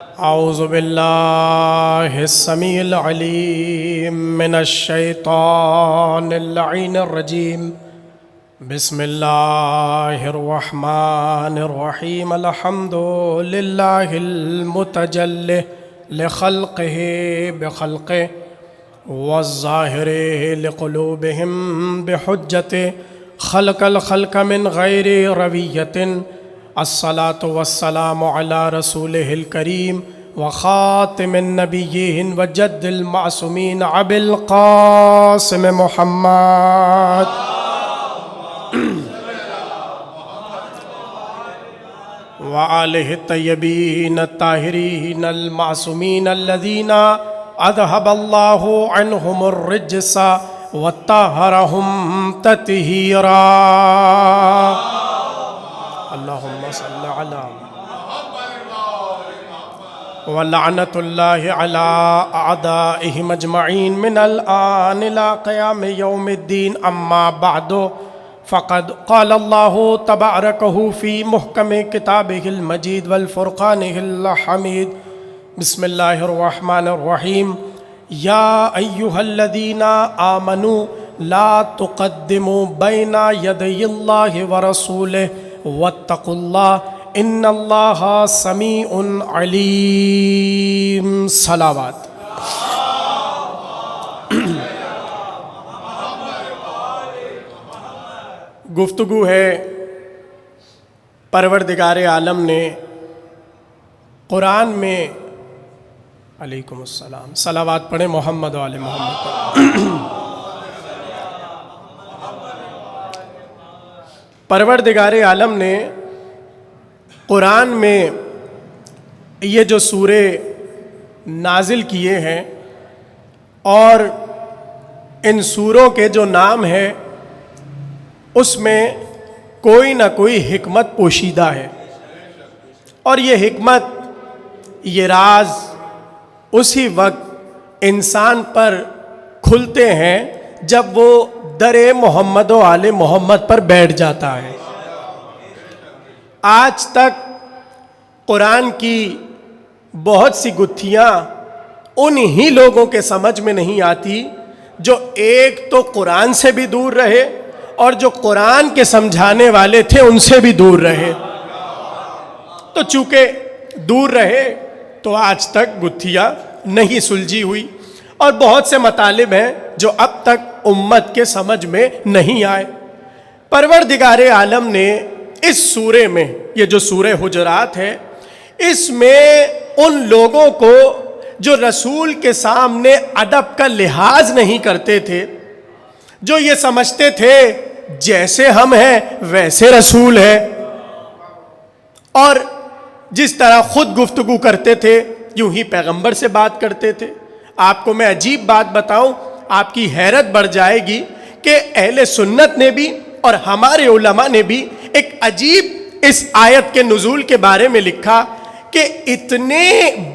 اعوذ باللہ السمیع العلیم من الشیطان اللعین الرجیم بسم اللہ الرحمن الرحیم الحمد للہ المتجلی لخلقہ بخلقہ والظاہر لقلوبہم بحجتہ خلق الخلق من غیر رویۃ الصلاۃ والسلام علی رسولہ الکریم وخاتم النبیین وجد المعصومین ابی القاسم محمد وآلہ الطیبین الطاہرین المعصومین الذین اذہب اللہ عنہم الرجس وطہرہم تطہیرا اللہم صل علی ولعنت اللہ علی اعدائہم اجمعین من الآن الى قیام یوم الدین اما بعد فقد قال اللہ تبارکہ فی محکم کتابہ المجید والفرقانہ الحمید بسم اللہ الرحمن الرحیم یا ایہا الذین آمنوا لا تقدموا بین یدی اللہ ورسولہ واتقوا اللہ ان اللہ سمیع علیم صلوات گفتگو ہے پروردگار عالم نے قرآن میں علیکم السلام صلوات پڑھیں محمد و آل محمد پر پروردگار عالم نے قرآن میں یہ جو سورے نازل کیے ہیں اور ان سوروں کے جو نام ہیں اس میں کوئی نہ کوئی حکمت پوشیدہ ہے، اور یہ حکمت، یہ راز اسی وقت انسان پر کھلتے ہیں جب وہ در محمد و آل محمد پر بیٹھ جاتا ہے۔ آج تک قرآن کی بہت سی گتھیاں انہی لوگوں کے سمجھ میں نہیں آتی جو ایک تو قرآن سے بھی دور رہے اور جو قرآن کے سمجھانے والے تھے ان سے بھی دور رہے۔ تو چونکہ دور رہے تو آج تک گتھیاں نہیں سلجھی ہوئی، اور بہت سے مطالب ہیں جو اب تک امت کے سمجھ میں نہیں آئے۔ پروردگار عالم نے اس سورے میں، یہ جو سورہ حجرات ہے، اس میں ان لوگوں کو جو رسول کے سامنے ادب کا لحاظ نہیں کرتے تھے، جو یہ سمجھتے تھے جیسے ہم ہیں ویسے رسول ہے، اور جس طرح خود گفتگو کرتے تھے یوں ہی پیغمبر سے بات کرتے تھے۔ آپ کو میں عجیب بات بتاؤں، آپ کی حیرت بڑھ جائے گی کہ اہل سنت نے بھی اور ہمارے علماء نے بھی ایک عجیب اس آیت کے نزول کے بارے میں لکھا کہ اتنے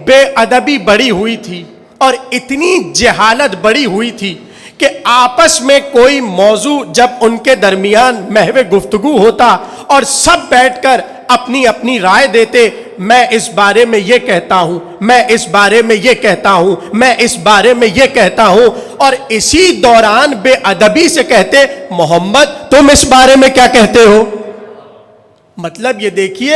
بے ادبی بڑی ہوئی تھی اور اتنی جہالت بڑی ہوئی تھی کہ آپس میں کوئی موضوع جب ان کے درمیان محو گفتگو ہوتا اور سب بیٹھ کر اپنی اپنی رائے دیتے، میں اس بارے میں یہ کہتا ہوں، میں اس بارے میں یہ کہتا ہوں، میں اس بارے میں یہ کہتا ہوں، اور اسی دوران بے ادبی سے کہتے محمد تم اس بارے میں کیا کہتے ہو۔ مطلب یہ دیکھیے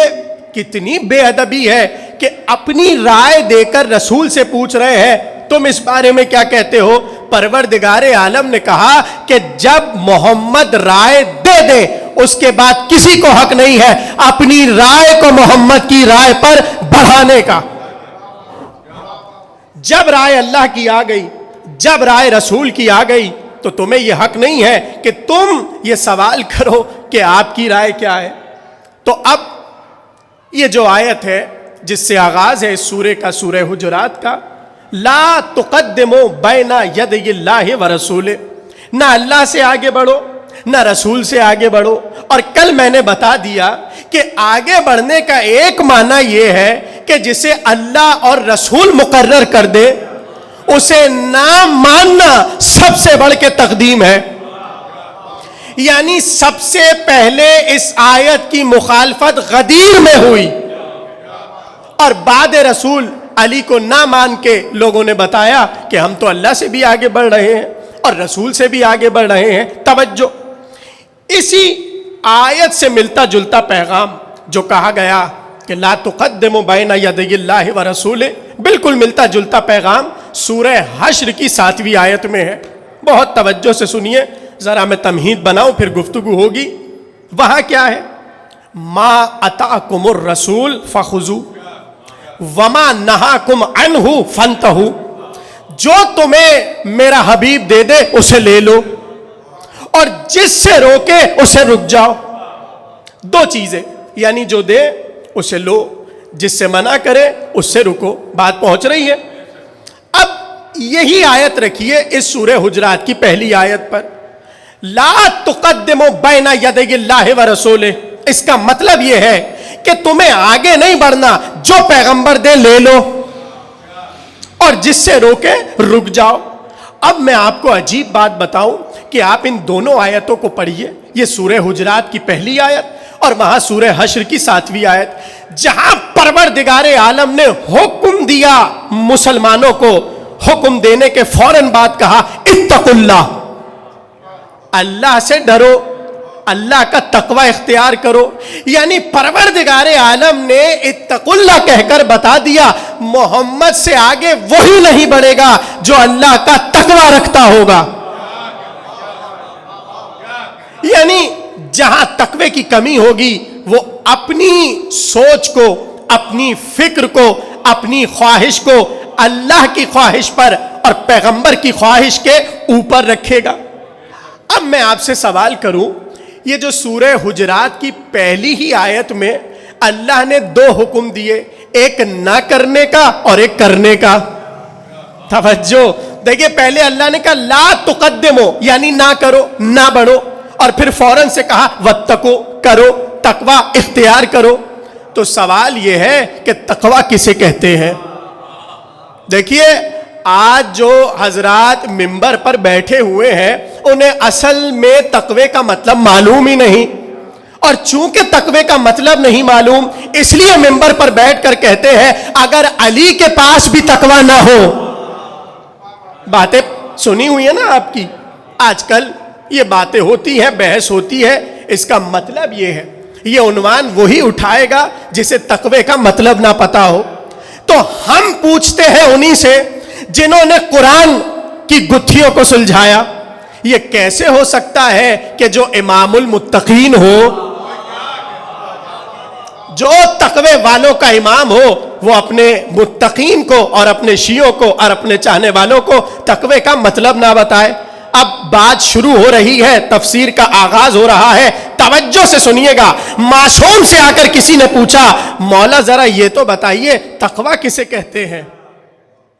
کتنی بے ادبی ہے کہ اپنی رائے دے کر رسول سے پوچھ رہے ہیں تم اس بارے میں کیا کہتے ہو۔ پروردگار عالم نے کہا کہ جب محمد رائے دے دے اس کے بعد کسی کو حق نہیں ہے اپنی رائے کو محمد کی رائے پر بڑھانے کا۔ جب رائے اللہ کی آ گئی، جب رائے رسول کی آ گئی، تو تمہیں یہ حق نہیں ہے کہ تم یہ سوال کرو کہ آپ کی رائے کیا ہے۔ تو اب یہ جو آیت ہے جس سے آغاز ہے اس سورے کا، سورہ حجرات کا، لا تقدموا بین یدی اللہ ورسولہ، نہ اللہ سے آگے بڑھو نہ رسول سے آگے بڑھو۔ اور کل میں نے بتا دیا کہ آگے بڑھنے کا ایک معنی یہ ہے کہ جسے اللہ اور رسول مقرر کر دے اسے نہ ماننا سب سے بڑھ کے تقدیم ہے۔ یعنی سب سے پہلے اس آیت کی مخالفت غدیر میں ہوئی، اور بعد رسول علی کو نہ مان کے لوگوں نے بتایا کہ ہم تو اللہ سے بھی آگے بڑھ رہے ہیں اور رسول سے بھی آگے بڑھ رہے ہیں. توجہ, اسی آیت سے ملتا جلتا پیغام جو کہا گیا کہ لا تقدموا بین یدی اللہ ورسولہ, بالکل ملتا جلتا پیغام سورہ حشر کی 7ویں آیت میں ہے. بہت توجہ سے سنیے, ذرا میں تمہید بناؤں پھر گفتگو ہوگی. وہاں کیا ہے؟ ما اتاکم الرسول فخذوا وما نہاکم عنہ فانتہوا, جو تمہیں میرا حبیب دے دے اسے لے لو اور جس سے روکے اسے رک جاؤ. دو چیزیں, یعنی جو دے اسے لو, جس سے منع کرے اس سے رکو. بات پہنچ رہی ہے؟ اب یہی آیت رکھیے اس سورہ حجرات کی پہلی آیت پر, لا تقدموا بین یدی اللہ ورسولہ. اس کا مطلب یہ ہے کہ تمہیں آگے نہیں بڑھنا, جو پیغمبر دے لے لو اور جس سے روکے رک جاؤ. اب میں آپ کو عجیب بات بتاؤں کہ آپ ان دونوں آیتوں کو پڑھیے. یہ سورہ حجرات کی پہلی آیت اور وہاں سورہ حشر کی 7ویں آیت, جہاں پروردگار عالم نے حکم دیا مسلمانوں کو, حکم دینے کے فوراً بعد کہا اتقوا اللہ, اللہ سے ڈرو, اللہ کا تقوی اختیار کرو. یعنی پروردگار عالم نے اتقوا اللہ کہہ کر بتا دیا محمد سے آگے وہی نہیں بڑھے گا جو اللہ کا تقوی رکھتا ہوگا. یعنی جہاں تقوی کی کمی ہوگی وہ اپنی سوچ کو, اپنی فکر کو, اپنی خواہش کو اللہ کی خواہش پر اور پیغمبر کی خواہش کے اوپر رکھے گا. اب میں آپ سے سوال کروں, یہ جو سورہ حجرات کی پہلی ہی آیت میں اللہ نے 2 حکم دیے, ایک نہ کرنے کا اور ایک کرنے کا. توجہ دیکھیے, پہلے اللہ نے کہا لا تقدمو, یعنی نہ کرو, نہ بڑھو, اور پھر فوراً سے کہا واتقو, کرو, تقوی اختیار کرو. تو سوال یہ ہے کہ تقوی کسے کہتے ہیں؟ دیکھیے, آج جو حضرات ممبر پر بیٹھے ہوئے ہیں انہیں اصل میں تقوی کا مطلب معلوم ہی نہیں, اور چونکہ تقوی کا مطلب نہیں معلوم اس لیے ممبر پر بیٹھ کر کہتے ہیں اگر علی کے پاس بھی تقوی نہ ہو. باتیں سنی ہوئی ہے نا آپ کی, آج کل یہ باتیں ہوتی ہیں, بحث ہوتی ہے. اس کا مطلب یہ ہے, یہ عنوان وہی اٹھائے گا جسے تقوی کا مطلب نہ پتا ہو. تو ہم پوچھتے ہیں انہی سے جنہوں نے قرآن کی گتھیوں کو سلجھایا, یہ کیسے ہو سکتا ہے کہ جو امام المتقین ہو, جو تقوی والوں کا امام ہو, وہ اپنے متقین کو اور اپنے شیعوں کو اور اپنے چاہنے والوں کو تقوی کا مطلب نہ بتائے. اب بات شروع ہو رہی ہے, تفسیر کا آغاز ہو رہا ہے. توجہ سے سنیے گا. معصوم سے آ کر کسی نے پوچھا مولا ذرا یہ تو بتائیے تقوی کسے کہتے ہیں؟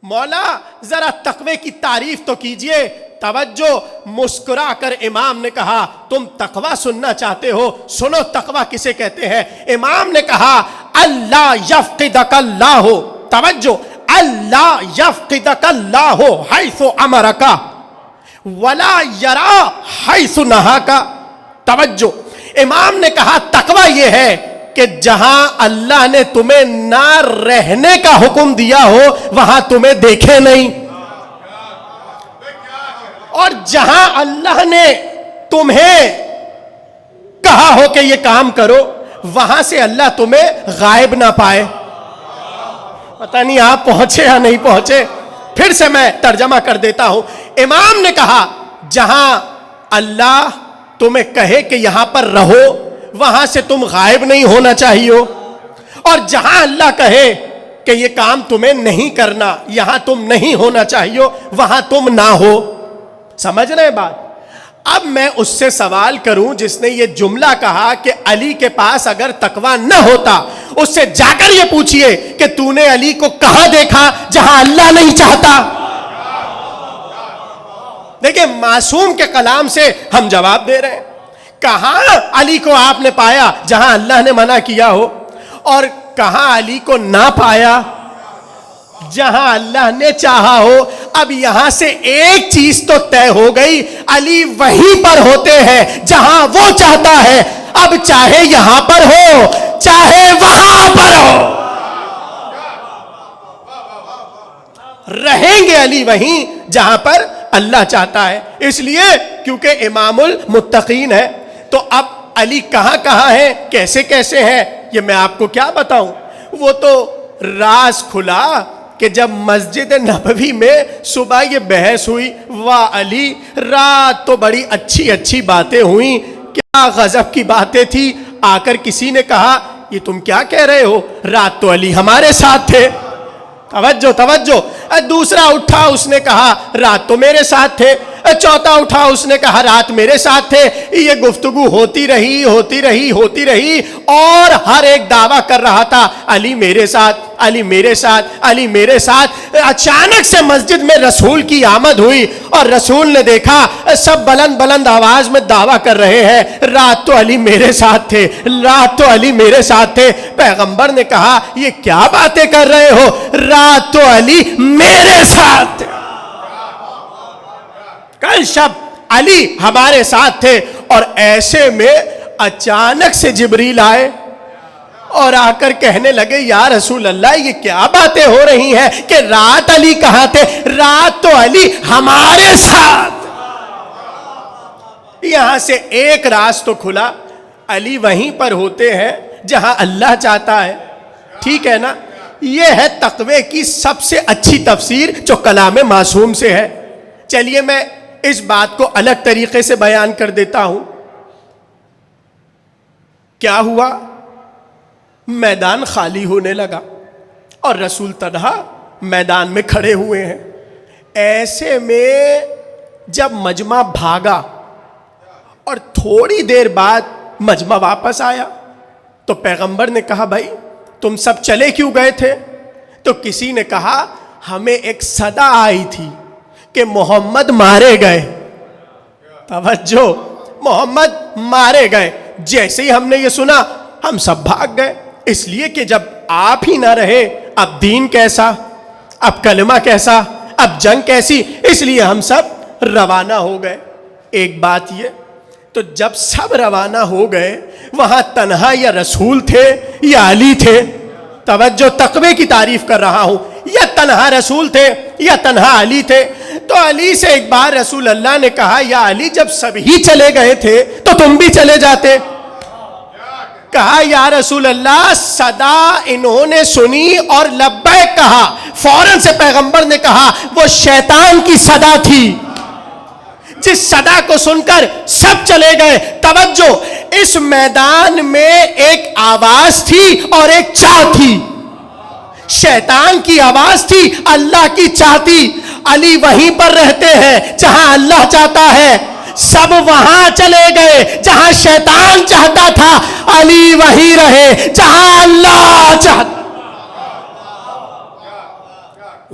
مولا ذرا تقوی کی تعریف تو کیجئے. توجہ, مسکرا کر امام نے کہا تم تقوی سننا چاہتے ہو, سنو تقوی کسے کہتے ہیں. امام نے کہا اللہ یفقدک اللہ, توجہ, اللہ یفقدک اللہ حیث امرک ولا یرا حیث نہاک. توجہ, امام نے کہا تقوی یہ ہے کہ جہاں اللہ نے تمہیں نہ رہنے کا حکم دیا ہو وہاں تمہیں دیکھے نہیں, اور جہاں اللہ نے تمہیں کہا ہو کہ یہ کام کرو وہاں سے اللہ تمہیں غائب نہ پائے. پتہ نہیں آپ پہنچے یا نہیں پہنچے, پھر سے میں ترجمہ کر دیتا ہوں. امام نے کہا جہاں اللہ تمہیں کہے کہ یہاں پر رہو وہاں سے تم غائب نہیں ہونا چاہیے, اور جہاں اللہ کہے کہ یہ کام تمہیں نہیں کرنا, یہاں تم نہیں ہونا چاہیے, وہاں تم نہ ہو. سمجھ رہے بات؟ اب میں اس سے سوال کروں جس نے یہ جملہ کہا کہ علی کے پاس اگر تقوی نہ ہوتا, اس سے جا کر یہ پوچھئے کہ تو نے علی کو کہاں دیکھا جہاں اللہ نہیں چاہتا. دیکھیں, معصوم کے کلام سے ہم جواب دے رہے ہیں. کہاں علی کو آپ نے پایا جہاں اللہ نے منع کیا ہو, اور کہاں علی کو نہ پایا جہاں اللہ نے چاہا ہو. اب یہاں سے ایک چیز تو طے ہو گئی, علی وہیں پر ہوتے ہیں جہاں وہ چاہتا ہے. اب چاہے یہاں پر ہو چاہے وہاں پر ہو. رہیں گے علی وہیں جہاں پر اللہ چاہتا ہے. اس لیے کیونکہ امام المتقین ہے. تو اب علی کہاں کہاں ہیں, کیسے کیسے ہیں, یہ میں آپ کو کیا بتاؤں. وہ تو راز کھلا کہ جب مسجد نبوی میں صبح یہ بحث ہوئی, واہ علی رات تو بڑی اچھی اچھی باتیں ہوئیں, کیا غضب کی باتیں تھی. آ کر کسی نے کہا یہ تم کیا کہہ رہے ہو, رات تو علی ہمارے ساتھ تھے. توجہ توجہ. دوسرا اٹھا, اس نے کہا رات تو میرے ساتھ تھے. چوتھا اٹھا, اس نے کہا رات میرے ساتھ تھے. یہ گفتگو ہوتی رہی ہوتی رہی ہوتی رہی, اور ہر ایک دعویٰ کر رہا تھا علی میرے ساتھ, علی میرے ساتھ, علی میرے ساتھ. اچانک سے مسجد میں رسول کی آمد ہوئی اور رسول نے دیکھا سب بلند بلند آواز میں دعویٰ کر رہے ہیں رات تو علی میرے ساتھ تھے, رات تو علی میرے ساتھ تھے. پیغمبر نے کہا یہ کیا باتیں کر رہے ہو, رات تو علی میرے ساتھ تھے. کل شب علی ہمارے ساتھ تھے. اور ایسے میں اچانک سے جبریل آئے اور آ کر کہنے لگے یا رسول اللہ یہ کیا باتیں ہو رہی ہیں کہ رات علی کہاں تھے, رات تو علی ہمارے ساتھ. یہاں سے ایک راز تو کھلا, علی وہیں پر ہوتے ہیں جہاں اللہ چاہتا ہے. ٹھیک ہے نا. یہ ہے تقوی کی سب سے اچھی تفسیر جو کلام معصوم سے ہے. چلیے میں اس بات کو الگ طریقے سے بیان کر دیتا ہوں. کیا ہوا, میدان خالی ہونے لگا اور رسول تنہا میدان میں کھڑے ہوئے ہیں. ایسے میں جب مجمع بھاگا اور تھوڑی دیر بعد مجمع واپس آیا تو پیغمبر نے کہا بھائی تم سب چلے کیوں گئے تھے. تو کسی نے کہا ہمیں ایک صدا آئی تھی کہ محمد مارے گئے. توجہ, محمد مارے گئے. جیسے ہی ہم نے یہ سنا ہم سب بھاگ گئے, اس لیے کہ جب آپ ہی نہ رہے اب دین کیسا, اب کلمہ کیسا, اب جنگ کیسی. اس لیے ہم سب روانہ ہو گئے. ایک بات یہ, تو جب سب روانہ ہو گئے وہاں تنہا یا رسول تھے یا علی تھے. توجہ, تقوی کی تعریف کر رہا ہوں. یا تنہا رسول تھے یا تنہا علی تھے. تو علی سے ایک بار رسول اللہ نے کہا یا علی جب سب ہی چلے گئے تھے تو تم بھی چلے جاتے. کہا یا رسول اللہ صدا انہوں نے سنی اور لبیک کہا. فوراً سے پیغمبر نے کہا وہ شیطان کی صدا تھی, جس صدا کو سن کر سب چلے گئے. توجہ, اس میدان میں ایک آواز تھی اور ایک چاہ تھی. شیطان کی آواز تھی, اللہ کی چاہ تھی. علی وہیں پر رہتے ہیں جہاں اللہ چاہتا ہے. سب وہاں چلے گئے جہاں شیطان چاہتا تھا, علی وہیں رہے جہاں اللہ چاہتا.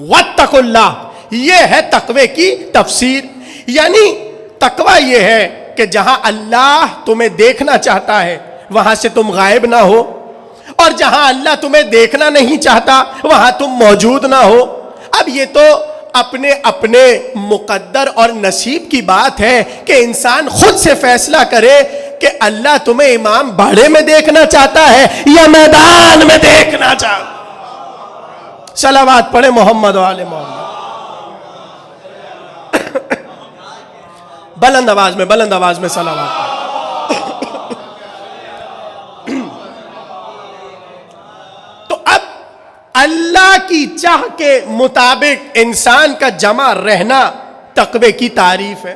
واتقوا اللہ, یہ ہے تقوی کی تفسیر. یعنی تقوی یہ ہے کہ جہاں اللہ تمہیں دیکھنا چاہتا ہے وہاں سے تم غائب نہ ہو, اور جہاں اللہ تمہیں دیکھنا نہیں چاہتا وہاں تم موجود نہ ہو. اب یہ تو اپنے اپنے مقدر اور نصیب کی بات ہے کہ انسان خود سے فیصلہ کرے کہ اللہ تمہیں امام باڑے میں دیکھنا چاہتا ہے یا میدان میں دیکھنا چاہتا. صلوات پڑھے محمد و آل محمد. بلند آواز میں صلوات. تو اب اللہ کی چاہ کے مطابق انسان کا جمع رہنا تقوی کی تعریف ہے.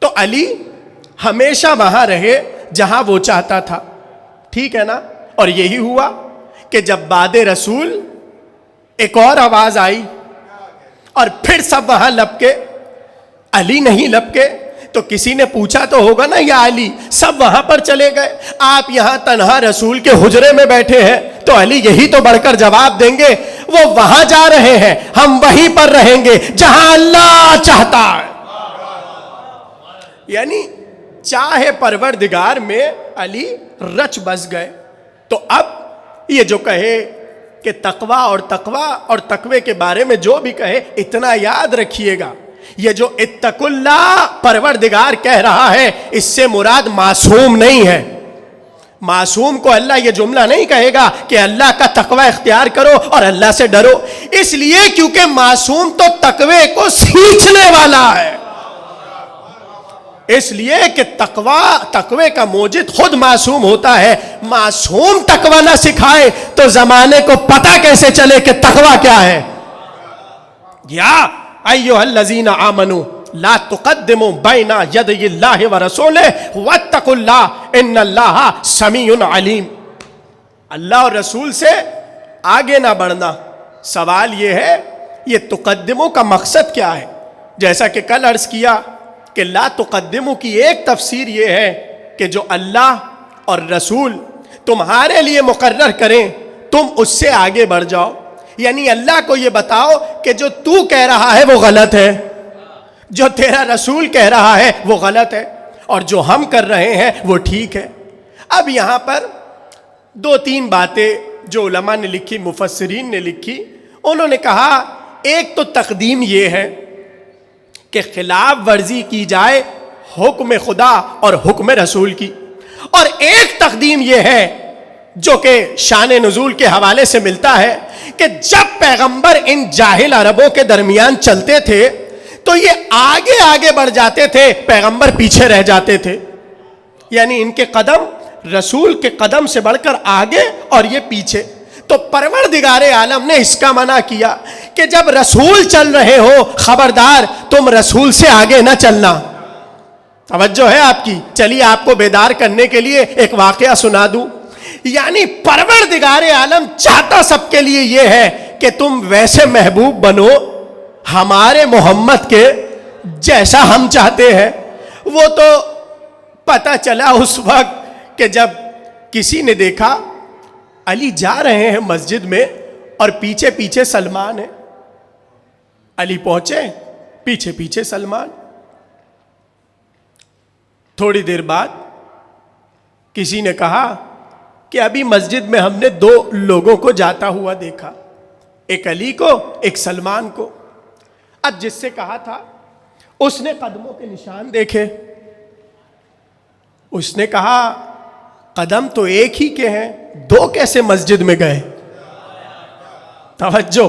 تو علی ہمیشہ وہاں رہے جہاں وہ چاہتا تھا. ٹھیک ہے نا. اور یہی ہوا کہ جب بعد رسول ایک اور آواز آئی اور پھر سب وہاں لپکے, علی نہیں لپکے. تو کسی نے پوچھا تو ہوگا نا یا علی سب وہاں پر چلے گئے, آپ یہاں تنہا رسول کے حجرے میں بیٹھے ہیں. تو علی یہی تو بڑھ کر جواب دیں گے وہ وہاں جا رہے ہیں, ہم وہیں پر رہیں گے جہاں اللہ چاہتا ہے. یعنی چاہے پروردگار میں علی رچ بس گئے. تو اب یہ جو کہے کہ تقوی اور تقوی کے بارے میں جو بھی کہے اتنا یاد رکھیے گا, یہ جو اتقوا اللہ پروردگار کہہ رہا ہے اس سے مراد معصوم نہیں ہے. معصوم کو اللہ یہ جملہ نہیں کہے گا کہ اللہ کا تقوی اختیار کرو اور اللہ سے ڈرو، اس لیے کیونکہ معصوم تو تقوی کو سیکھنے والا ہے، اس لیے کہ تقوی کا موجد خود معصوم ہوتا ہے. معصوم تقوی نہ سکھائے تو زمانے کو پتہ کیسے چلے کہ تقوی کیا ہے؟ یا ایھا الذین آمنوا لا تقدموا بین یدی اللہ ورسولہ واتقوا اللہ ان اللہ سمیع علیم. اللہ اور رسول سے آگے نہ بڑھنا. سوال یہ ہے یہ تقدموں کا مقصد کیا ہے؟ جیسا کہ کل عرض کیا کہ لا تقدموں کی ایک تفسیر یہ ہے کہ جو اللہ اور رسول تمہارے لیے مقرر کریں تم اس سے آگے بڑھ جاؤ. یعنی اللہ کو یہ بتاؤ کہ جو تو کہہ رہا ہے وہ غلط ہے، جو تیرا رسول کہہ رہا ہے وہ غلط ہے، اور جو ہم کر رہے ہیں وہ ٹھیک ہے. اب یہاں پر دو تین باتیں جو علماء نے لکھی، مفسرین نے لکھی. انہوں نے کہا ایک تو تقدیم یہ ہے کہ خلاف ورزی کی جائے حکم خدا اور حکم رسول کی، اور ایک تقدیم یہ ہے جو کہ شان نزول کے حوالے سے ملتا ہے کہ جب پیغمبر ان جاہل عربوں کے درمیان چلتے تھے تو یہ آگے آگے بڑھ جاتے تھے، پیغمبر پیچھے رہ جاتے تھے. یعنی ان کے قدم رسول کے قدم سے بڑھ کر آگے اور یہ پیچھے. تو پروردگار عالم نے اس کا منع کیا کہ جب رسول چل رہے ہو خبردار تم رسول سے آگے نہ چلنا. توجہ ہے آپ کی؟ چلیے آپ کو بیدار کرنے کے لیے ایک واقعہ سنا دوں. یعنی پروردگار عالم چاہتا سب کے لیے یہ ہے کہ تم ویسے محبوب بنو ہمارے محمد کے جیسا ہم چاہتے ہیں. وہ تو پتہ چلا اس وقت کہ جب کسی نے دیکھا علی جا رہے ہیں مسجد میں اور پیچھے پیچھے سلمان ہے. علی پہنچے، پیچھے پیچھے سلمان. تھوڑی دیر بعد کسی نے کہا کہ ابھی مسجد میں ہم نے دو لوگوں کو جاتا ہوا دیکھا، ایک علی کو ایک سلمان کو. اب جس سے کہا تھا اس نے قدموں کے نشان دیکھے. اس نے کہا قدم تو ایک ہی کے ہیں، دو کیسے مسجد میں گئے؟ توجہ،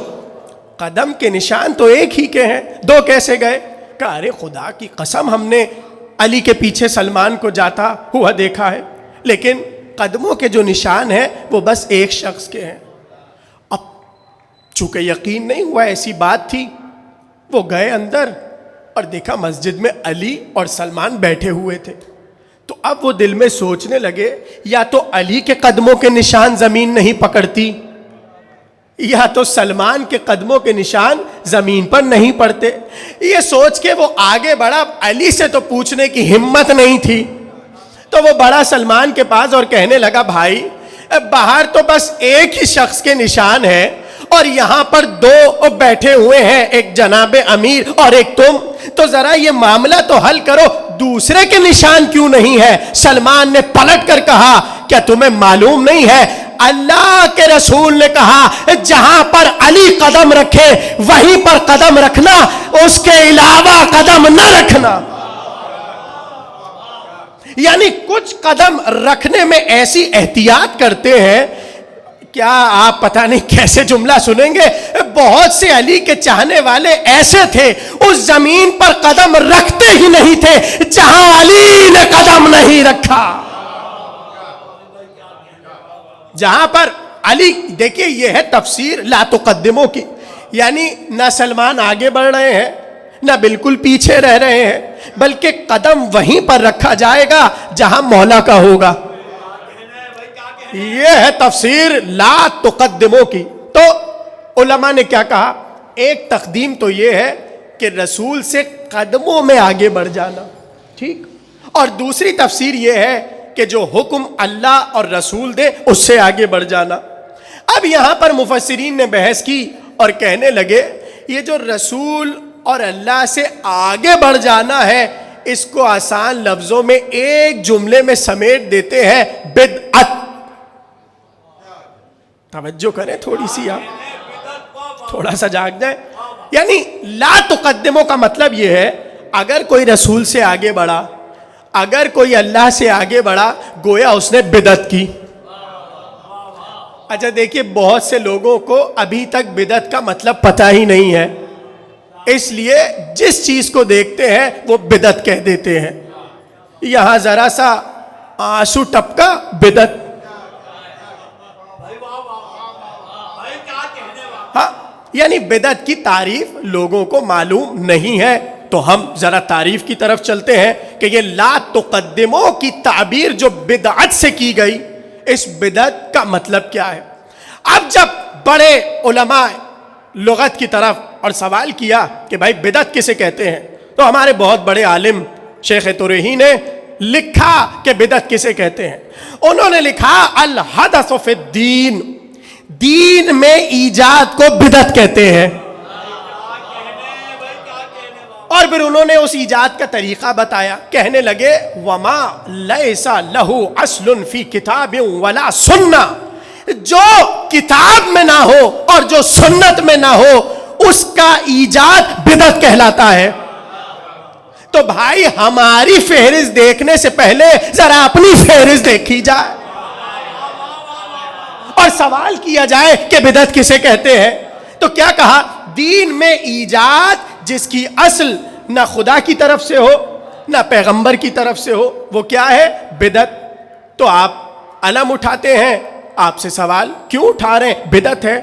قدم کے نشان تو ایک ہی کے ہیں، دو کیسے گئے؟ کہا ارے خدا کی قسم ہم نے علی کے پیچھے سلمان کو جاتا ہوا دیکھا ہے، لیکن قدموں کے جو نشان ہیں وہ بس ایک شخص کے ہیں. اب چونکہ یقین نہیں ہوا ایسی بات تھی، وہ گئے اندر اور دیکھا مسجد میں علی اور سلمان بیٹھے ہوئے تھے. تو اب وہ دل میں سوچنے لگے یا تو علی کے قدموں کے نشان زمین نہیں پکڑتی یا تو سلمان کے قدموں کے نشان زمین پر نہیں پڑتے. یہ سوچ کے وہ آگے بڑھا. علی سے تو پوچھنے کی ہمت نہیں تھی، تو وہ بڑا سلمان کے پاس اور کہنے لگا بھائی باہر تو بس ایک ہی شخص کے نشان ہے اور یہاں پر دو بیٹھے ہوئے ہیں، ایک جناب امیر اور ایک تم، تو ذرا یہ معاملہ تو حل کرو، دوسرے کے نشان کیوں نہیں ہے؟ سلمان نے پلٹ کر کہا کیا تمہیں معلوم نہیں ہے اللہ کے رسول نے کہا جہاں پر علی قدم رکھے وہیں پر قدم رکھنا، اس کے علاوہ قدم نہ رکھنا. یعنی کچھ قدم رکھنے میں ایسی احتیاط کرتے ہیں، کیا آپ پتہ نہیں کیسے جملہ سنیں گے. بہت سے علی کے چاہنے والے ایسے تھے اس زمین پر قدم رکھتے ہی نہیں تھے جہاں علی نے قدم نہیں رکھا. جہاں پر علی، دیکھیے یہ ہے تفسیر لا تقدموں کی. یعنی نہ سلمان آگے بڑھ رہے ہیں نہ بالکل پیچھے رہ رہے ہیں، بلکہ قدم وہیں پر رکھا جائے گا جہاں مولا کا ہوگا. یہ ہے تفسیر لا تقدموں کی. تو علماء نے کیا کہا؟ ایک تقدیم تو یہ ہے کہ رسول سے قدموں میں آگے بڑھ جانا، ٹھیک. اور دوسری تفسیر یہ ہے کہ جو حکم اللہ اور رسول دے اس سے آگے بڑھ جانا. اب یہاں پر مفسرین نے بحث کی اور کہنے لگے یہ جو رسول اور اللہ سے آگے بڑھ جانا ہے اس کو آسان لفظوں میں ایک جملے میں سمیٹ دیتے ہیں بدعت. توجہ کریں تھوڑی سی، آپ تھوڑا سا جاگ جائیں. یعنی لا تقدموں کا مطلب یہ ہے اگر کوئی رسول سے آگے بڑھا، اگر کوئی اللہ سے آگے بڑھا گویا اس نے بدعت کی. اچھا دیکھیے بہت سے لوگوں کو ابھی تک بدعت کا مطلب پتہ ہی نہیں ہے, اس لیے جس چیز کو دیکھتے ہیں وہ بدعت کہہ دیتے ہیں. یہاں ذرا سا آنسو ٹپکا بدعت. ہاں یعنی بدعت کی تعریف لوگوں کو معلوم نہیں ہے. تو ہم ذرا تعریف کی طرف چلتے ہیں کہ یہ لا تقدمو کی تعبیر جو بدعت سے کی گئی, اس بدعت کا مطلب کیا ہے. اب جب بڑے علماء لغت کی طرف اور سوال کیا کہ بھائی بدعت کسے کہتے ہیں, تو ہمارے بہت بڑے عالم شیخ طرحی نے لکھا کہ بدعت کسے کہتے ہیں. انہوں نے لکھا الحدث فی الدین, دین میں ایجاد کو بدعت کہتے ہیں. اور پھر انہوں نے اس ایجاد کا طریقہ بتایا. کہنے لگے وما لیس لہ اصل فی کتاب ولا سنہ, جو کتاب میں نہ ہو اور جو سنت میں نہ ہو اس کا ایجاد بدعت کہلاتا ہے. تو بھائی ہماری فہرست دیکھنے سے پہلے ذرا اپنی فہرست دیکھی جائے اور سوال کیا جائے کہ بدعت کسے کہتے ہیں. تو کیا کہا, دین میں ایجاد جس کی اصل نہ خدا کی طرف سے ہو نہ پیغمبر کی طرف سے ہو, وہ کیا ہے, بدعت. تو آپ علم اٹھاتے ہیں, آپ سے سوال کیوں اٹھا رہے ہیں, بدعت ہے.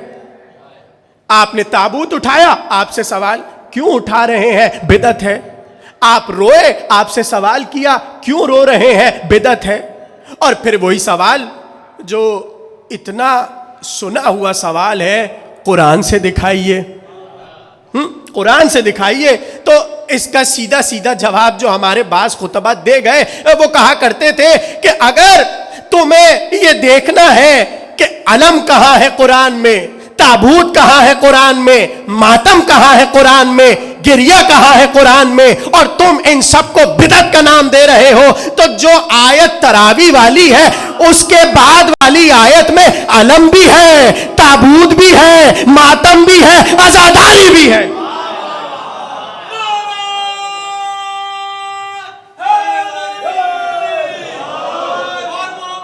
آپ نے تابوت اٹھایا, آپ سے سوال کیوں اٹھا رہے ہیں, بدعت ہے. آپ روئے, آپ سے سوال کیا کیوں رو رہے ہیں, بدعت ہے. اور پھر وہی سوال جو اتنا سنا ہوا سوال ہے, قرآن سے دکھائیے, قرآن سے دکھائیے. تو اس کا سیدھا سیدھا جواب جو ہمارے بعض خطبات دے گئے, وہ کہا کرتے تھے کہ اگر تمہیں یہ دیکھنا ہے کہ علم کہاں ہے قرآن میں, تابوت کہاں ہے قرآن میں, ماتم کہاں ہے قرآن میں, گریہ کہاں ہے قرآن میں, اور تم ان سب کو بدعت کا نام دے رہے ہو, تو جو آیت تراوی والی ہے اس کے بعد والی آیت میں علم بھی ہے, تابوت بھی ہے, ماتم بھی ہے, عزاداری بھی ہے.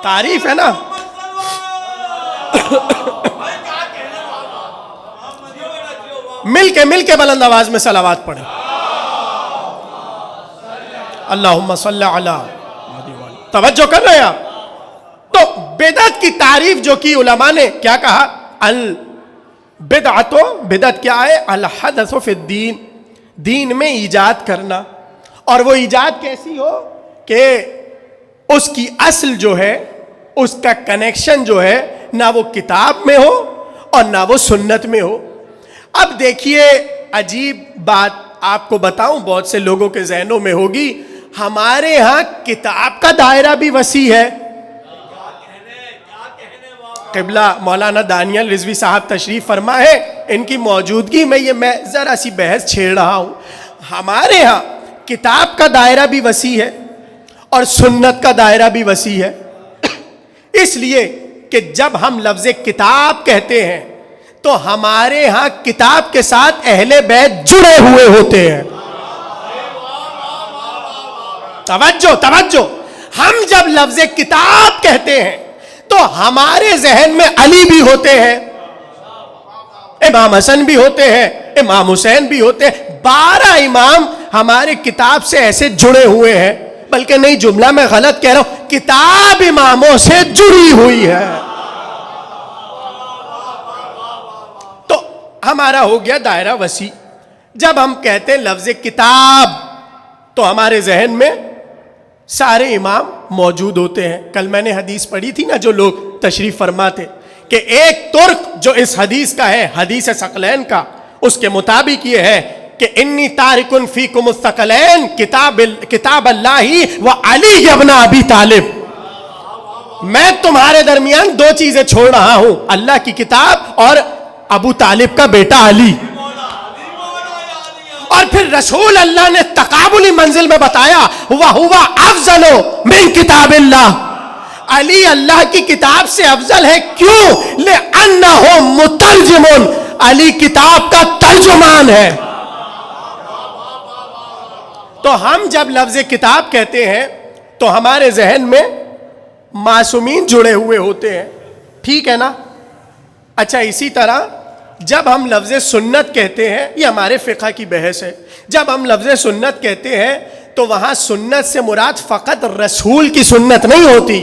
تعریف ہے نا. مل کے بلند آواز میں صلوات پڑھیں. اللہم صلی علی. توجہ کر رہے ہیں آپ. تو بدعت کی تعریف جو کی علماء نے کیا کہا, البدعۃ, بدعت کیا ہے, الحدث فی الدین, دین میں ایجاد کرنا. اور وہ ایجاد کیسی ہو کہ اس کی اصل جو ہے, اس کا کنیکشن جو ہے نہ وہ کتاب میں ہو اور نہ وہ سنت میں ہو. اب دیکھیے عجیب بات آپ کو بتاؤں, بہت سے لوگوں کے ذہنوں میں ہوگی, ہمارے ہاں کتاب کا دائرہ بھی وسیع ہے. قبلہ مولانا دانیال رضوی صاحب تشریف فرما ہے, ان کی موجودگی میں یہ میں ذرا سی بحث چھیڑ رہا ہوں. ہمارے ہاں کتاب کا دائرہ بھی وسیع ہے اور سنت کا دائرہ بھی وسیع ہے. اس لیے کہ جب ہم لفظ کتاب کہتے ہیں تو ہمارے ہاں کتاب کے ساتھ اہل بیت جڑے ہوئے ہوتے ہیں. توجہ, ہم جب لفظ کتاب کہتے ہیں تو ہمارے ذہن میں علی بھی ہوتے ہیں, امام حسن بھی ہوتے ہیں, امام حسین بھی ہوتے ہیں. 12 امام ہمارے کتاب سے ایسے جڑے ہوئے ہیں. بلکہ نہیں, جملہ میں غلط کہہ رہا ہوں, کتاب اماموں سے جڑی ہوئی ہے. تو ہمارا ہو گیا دائرہ وسیع. جب ہم کہتے ہیں لفظ کتاب تو ہمارے ذہن میں سارے امام موجود ہوتے ہیں. کل میں نے حدیث پڑھی تھی نا, جو لوگ تشریف فرما تھے, کہ ایک ترک جو اس حدیث کا ہے, حدیث ثقلین کا, اس کے مطابق یہ ہے کہ انی تارکن فیکم الثقلین کتاب اللہ و علی ابن ابی طالب. میں تمہارے درمیان 2 چیزیں چھوڑ رہا ہوں, اللہ کی کتاب اور ابو طالب کا بیٹا علی. اور پھر رسول اللہ نے تقابلی منزل میں بتایا وَهُوَ أَفْضَلُ مِنْ کتاب اللہ, علی اللہ کی کتاب سے افضل ہے. کیوں؟ لِأَنَّهُ مُتَرْجِمٌ, علی کتاب کا ترجمان ہے. تو ہم جب لفظ کتاب کہتے ہیں تو ہمارے ذہن میں معصومین جڑے ہوئے ہوتے ہیں, ٹھیک ہے نا. اچھا اسی طرح جب ہم لفظ سنت کہتے ہیں, یہ ہمارے فقہ کی بحث ہے, جب ہم لفظ سنت کہتے ہیں تو وہاں سنت سے مراد فقط رسول کی سنت نہیں ہوتی,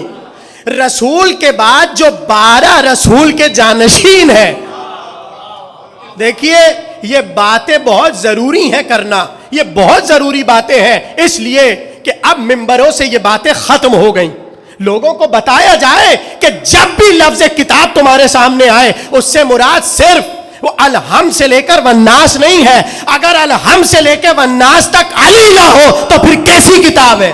رسول کے بعد جو 12 رسول کے جانشین ہیں. دیکھیے یہ باتیں بہت ضروری ہیں کرنا, یہ بہت ضروری باتیں ہیں, اس لیے کہ اب ممبروں سے یہ باتیں ختم ہو گئیں. لوگوں کو بتایا جائے کہ جب بھی لفظ کتاب تمہارے سامنے آئے اس سے مراد صرف وہ الحم سے لے کر والناس نہیں ہے. اگر الحم سے لے کے والناس تک علی نہ ہو تو پھر کیسی کتاب ہے؟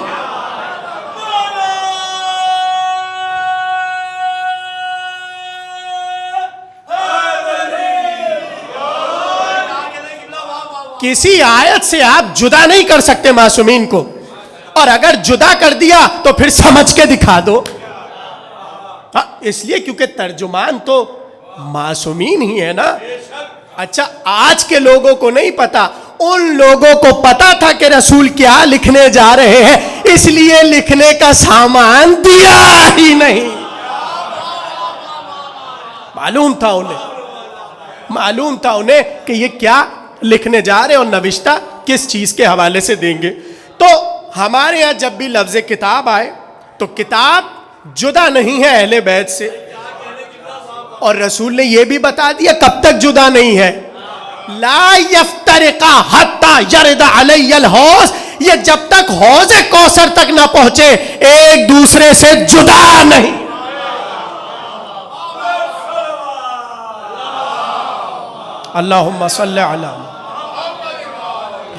کسی آیت سے آپ جدا نہیں کر سکتے معصومین کو, اور اگر جدا کر دیا تو پھر سمجھ کے دکھا دو. اس لیے کیونکہ ترجمان تو معصومین ہی ہے نا. اچھا آج کے لوگوں کو نہیں پتا, ان لوگوں کو پتا تھا کہ رسول کیا لکھنے جا رہے ہیں, اس لیے لکھنے کا سامان دیا ہی نہیں. معلوم تھا انہیں کہ یہ کیا لکھنے جا رہے اور نوشتہ کس چیز کے حوالے سے دیں گے. تو ہمارے یہاں جب بھی لفظ کتاب آئے تو کتاب جدا نہیں ہے اہل بیت سے, اور رسول نے یہ بھی بتا دیا کب تک جدا نہیں ہے. لا یفترقا حتی یرد علی الحوض, یہ جب تک حوض کوثر تک نہ پہنچے ایک دوسرے سے جدا نہیں. اللہم صلی علی.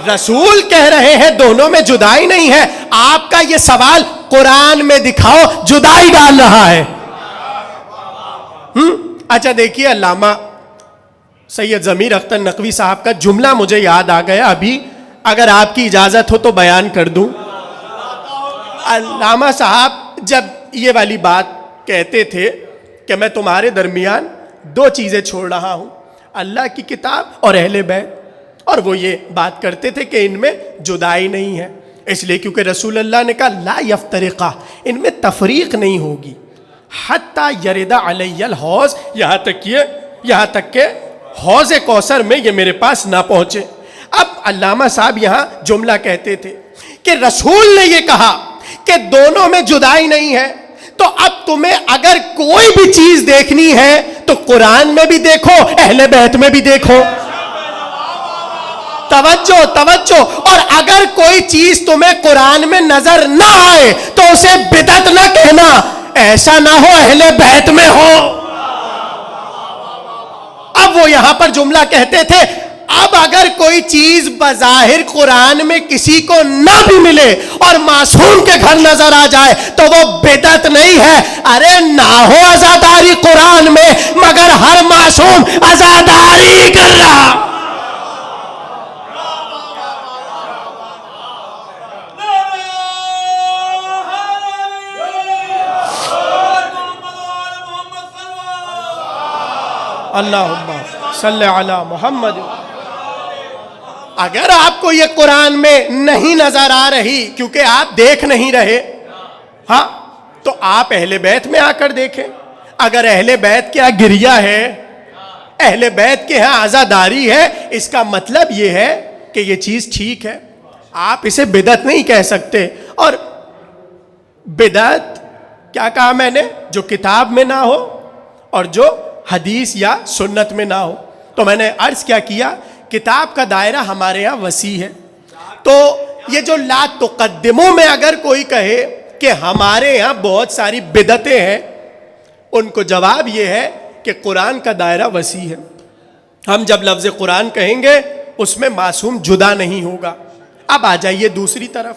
رسول کہہ رہے ہیں دونوں میں جدائی نہیں ہے. آپ کا یہ سوال قرآن میں دکھاؤ جدائی ڈال رہا ہے. اچھا دیکھیے علامہ سید ضمیر اختر نقوی صاحب کا جملہ مجھے یاد آ گیا ابھی, اگر آپ کی اجازت ہو تو بیان کر دوں. علامہ صاحب جب یہ والی بات کہتے تھے کہ میں تمہارے درمیان 2 چیزیں چھوڑ رہا ہوں, اللہ کی کتاب اور اہل بیت, اور وہ یہ بات کرتے تھے کہ ان میں جدائی نہیں ہے, اس لیے کیونکہ رسول اللہ نے کہا لا یفترقا, ان میں تفریق نہیں ہوگی. حتی یرد علی الحوض, یہاں تک کہ حوض کوثر میں یہ میرے پاس نہ پہنچے. اب علامہ صاحب یہاں جملہ کہتے تھے کہ رسول نے یہ کہا کہ دونوں میں جدائی نہیں ہے, تو اب تمہیں اگر کوئی بھی چیز دیکھنی ہے تو قرآن میں بھی دیکھو, اہل بیت میں بھی دیکھو. توجہ. اور اگر کوئی چیز تمہیں قرآن میں نظر نہ آئے تو اسے بدعت نہ کہنا, ایسا نہ ہو اہل بیت میں ہو. اب وہ یہاں پر جملہ کہتے تھے اب اگر کوئی چیز بظاہر قرآن میں کسی کو نہ بھی ملے اور معصوم کے گھر نظر آ جائے تو وہ بدعت نہیں ہے. ارے نہ ہو عزاداری قرآن میں, مگر ہر معصوم عزاداری کر رہا. اللہم صلی علی محمد. اگر آپ کو یہ قرآن میں نہیں نظر آ رہی کیونکہ آپ دیکھ نہیں رہے, ہاں تو آپ اہل بیت میں آ کر دیکھیں. اگر اہل بیت کے ہاں گریہ ہے, اہل بیت کے ہاں عزاداری ہے, اس کا مطلب یہ ہے کہ یہ چیز ٹھیک ہے, آپ اسے بدعت نہیں کہہ سکتے. اور بدعت کیا کہا میں نے, جو کتاب میں نہ ہو اور جو حدیث یا سنت میں نہ ہو. تو میں نے عرض کیا کیا, کتاب کا دائرہ ہمارے یہاں وسیع ہے. تو یہ جو لا تقدموں میں اگر کوئی کہے کہ ہمارے یہاں بہت ساری بدعتیں ہیں, ان کو جواب یہ ہے کہ قرآن کا دائرہ وسیع ہے. ہم جب لفظ قرآن کہیں گے اس میں معصوم جدا نہیں ہوگا. اب آ جائیے دوسری طرف,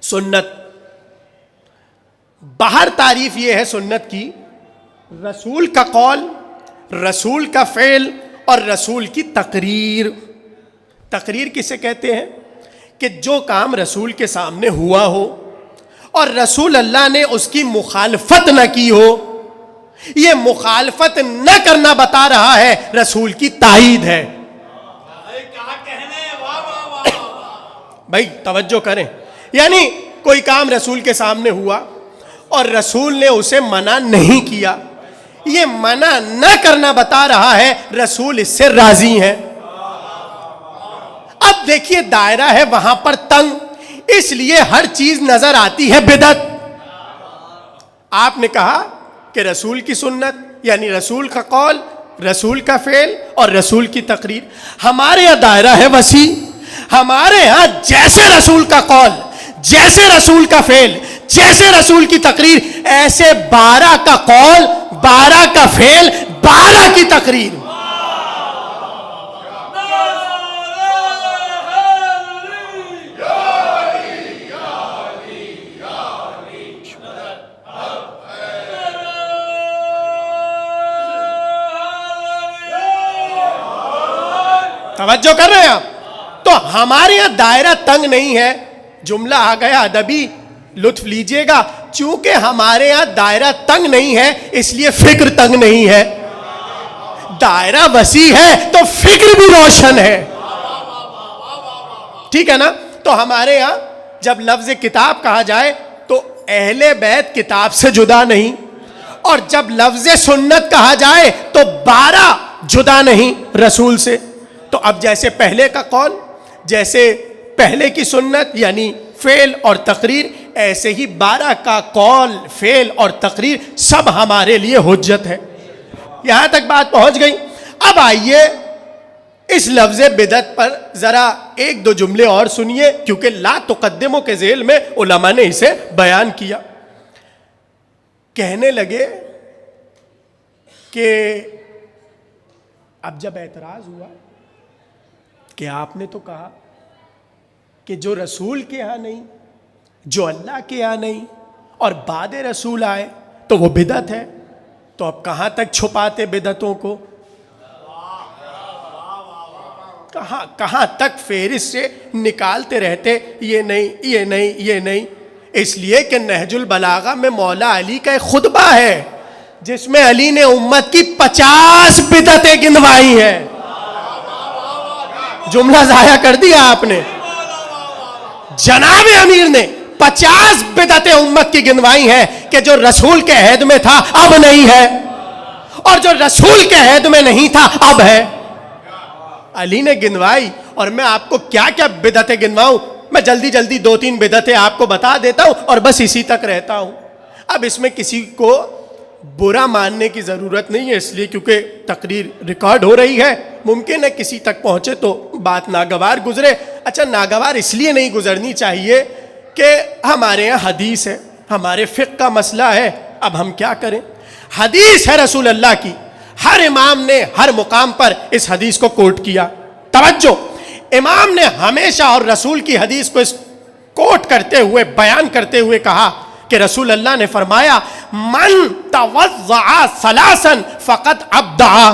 سنت. باہر تعریف یہ ہے سنت کی, رسول کا قول, رسول کا فعل اور رسول کی تقریر. تقریر کسے کہتے ہیں کہ جو کام رسول کے سامنے ہوا ہو اور رسول اللہ نے اس کی مخالفت نہ کی ہو, یہ مخالفت نہ کرنا بتا رہا ہے رسول کی تائید ہے. بھائی توجہ کریں, یعنی کوئی کام رسول کے سامنے ہوا اور رسول نے اسے منع نہیں کیا، یہ منع نہ کرنا بتا رہا ہے رسول اس سے راضی ہیں۔ اب دیکھیے دائرہ ہے وہاں پر تنگ، اس لیے ہر چیز نظر آتی ہے بدعت۔ آپ نے کہا کہ رسول کی سنت یعنی رسول کا قول، رسول کا فعل اور رسول کی تقریر۔ ہمارے یہاں دائرہ ہے وسیع، ہمارے ہاں جیسے رسول کا قول، جیسے رسول کا فعل، جیسے رسول کی تقریر، ایسے 12 کا قول، 12 کا فعل، 12 کی تقریر۔ توجہ کر رہے ہیں آپ؟ تو ہمارے یہاں دائرہ تنگ نہیں ہے، جملہ آ گیا ادبی، لطف لیجئے گا، چونکہ ہمارے یہاں دائرہ تنگ نہیں ہے اس لیے فکر تنگ نہیں ہے۔ دائرہ وسیع ہے تو فکر بھی روشن ہے، ٹھیک ہے نا؟ تو ہمارے یہاں جب لفظ کتاب کہا جائے تو اہل بیت کتاب سے جدا نہیں، اور جب لفظ سنت کہا جائے تو 12 جدا نہیں رسول سے۔ تو اب جیسے پہلے کا قول، جیسے پہلے کی سنت یعنی فعل اور تقریر، ایسے ہی 12 کا قول، فعل اور تقریر سب ہمارے لیے حجت ہے۔ یہاں تک بات پہنچ گئی۔ اب آئیے اس لفظ بدعت پر ذرا ایک دو جملے اور سنیے، کیونکہ لا تقدموں کے ذیل میں علماء نے اسے بیان کیا۔ کہنے لگے کہ اب جب اعتراض ہوا کہ آپ نے تو کہا کہ جو رسول کے ہاں نہیں، جو اللہ کے ہاں نہیں اور بعد رسول آئے تو وہ بدعت ہے، تو اب کہاں تک چھپاتے بدعتوں کو؟ کہاں تک فہرست سے نکالتے رہتے، یہ نہیں، یہ نہیں، یہ نہیں؟ اس لیے کہ نہج البلاغہ میں مولا علی کا ایک خطبہ ہے جس میں علی نے امت کی 50 بدعتیں گنوائی ہیں۔ جملہ ضائع کر دیا آپ نے۔ جناب امیر نے 50 بدعتیں امت کی گنوائی ہیں کہ جو رسول کے عہد میں تھا اب نہیں ہے، اور جو رسول کے عہد میں نہیں تھا اب ہے۔ علی نے گنوائی، اور میں آپ کو کیا کیا بدعتیں گنواؤں؟ میں جلدی جلدی 2-3 بدعتیں آپ کو بتا دیتا ہوں اور بس اسی تک رہتا ہوں۔ اب اس میں کسی کو برا ماننے کی ضرورت نہیں ہے، اس لیے کیونکہ تقریر ریکارڈ ہو رہی ہے، ممکن ہے کسی تک پہنچے تو بات ناگوار گزرے۔ اچھا، ناگوار اس لیے نہیں گزرنی چاہیے کہ ہمارے یہاں حدیث ہے، ہمارے فقہ کا مسئلہ ہے، اب ہم کیا کریں؟ حدیث ہے رسول اللہ کی، ہر امام نے ہر مقام پر اس حدیث کو کوٹ کیا۔ توجہ، امام نے ہمیشہ اور رسول کی حدیث کو اس کوٹ کرتے ہوئے، بیان کرتے ہوئے کہا کہ رسول اللہ نے فرمایا من توضع ثلاثا فقط ابدع،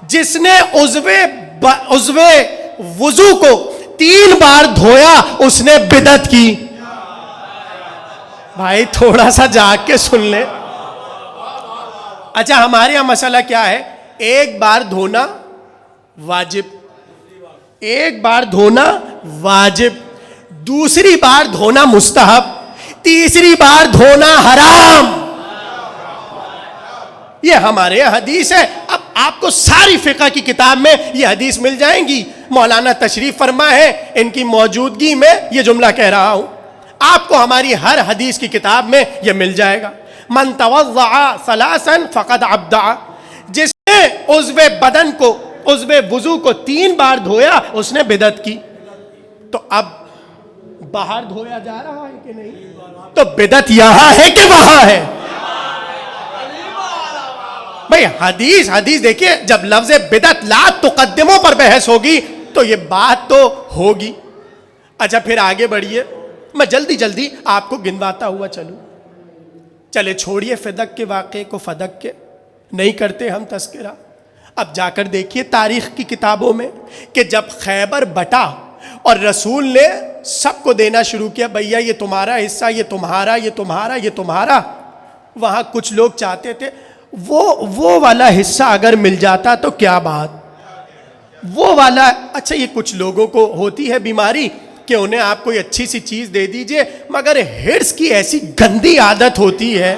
جس نے عضو وضو کو 3 بار دھویا اس نے بدعت کی۔ بھائی تھوڑا سا جاگ کے سن لیں۔ اچھا، ہمارے یہاں مسئلہ کیا ہے؟ ایک بار دھونا واجب، ایک بار دھونا واجب، دوسری بار دھونا مستحب، تیسری بار دھونا حرام۔ یہ ہمارے یہاں حدیث ہے۔ اب آپ کو ساری فقہ کی کتاب میں یہ حدیث مل جائیں گی، مولانا تشریف فرما ہے، ان کی موجودگی میں یہ جملہ کہہ رہا ہوں، آپ کو ہماری ہر حدیث کی کتاب میں یہ مل جائے گا۔ من توضع ثلاثا فقد ابدع، جس نے عضو بدن کو، عضو وضو کو 3 بار دھویا اس نے بدعت کی۔ تو اب باہر دھویا جا رہا ہے کہ نہیں؟ تو بدعت یہاں ہے کہ وہاں ہے؟ بھئی حدیث دیکھیے، جب لفظ بدعت لا تقدموں پر بحث ہوگی تو یہ بات تو ہوگی۔ اچھا پھر آگے بڑھیے، میں جلدی جلدی آپ کو گنواتا ہوا چلوں۔ چلے چھوڑیے فدق کے واقعے کو، فدق کے نہیں کرتے ہم تذکرہ۔ اب جا کر دیکھیے تاریخ کی کتابوں میں کہ جب خیبر بٹا اور رسول نے سب کو دینا شروع کیا، بھیا یہ تمہارا حصہ، یہ تمہارا، یہ تمہارا، یہ تمہارا، وہاں کچھ لوگ چاہتے تھے وہ والا حصہ اگر مل جاتا تو کیا بات، وہ والا۔ اچھا، یہ کچھ لوگوں کو ہوتی ہے بیماری کہ انہیں آپ کوئی اچھی سی چیز دے دیجئے، مگر ہرس کی ایسی گندی عادت ہوتی ہے،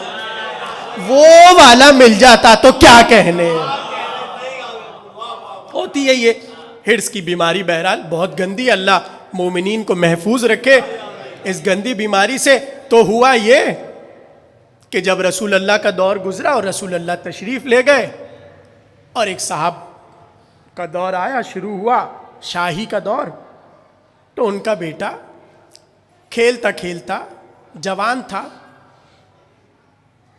وہ والا مل جاتا تو کیا کہنے، ہوتی ہے یہ ہرس کی بیماری۔ بہرحال بہت گندی، اللہ مومنین کو محفوظ رکھے اس گندی بیماری سے۔ تو ہوا یہ کہ جب رسول اللہ کا دور گزرا اور رسول اللہ تشریف لے گئے اور ایک صاحب کا دور آیا، شروع ہوا شاہی کا دور، تو ان کا بیٹا کھیلتا کھیلتا، جوان تھا،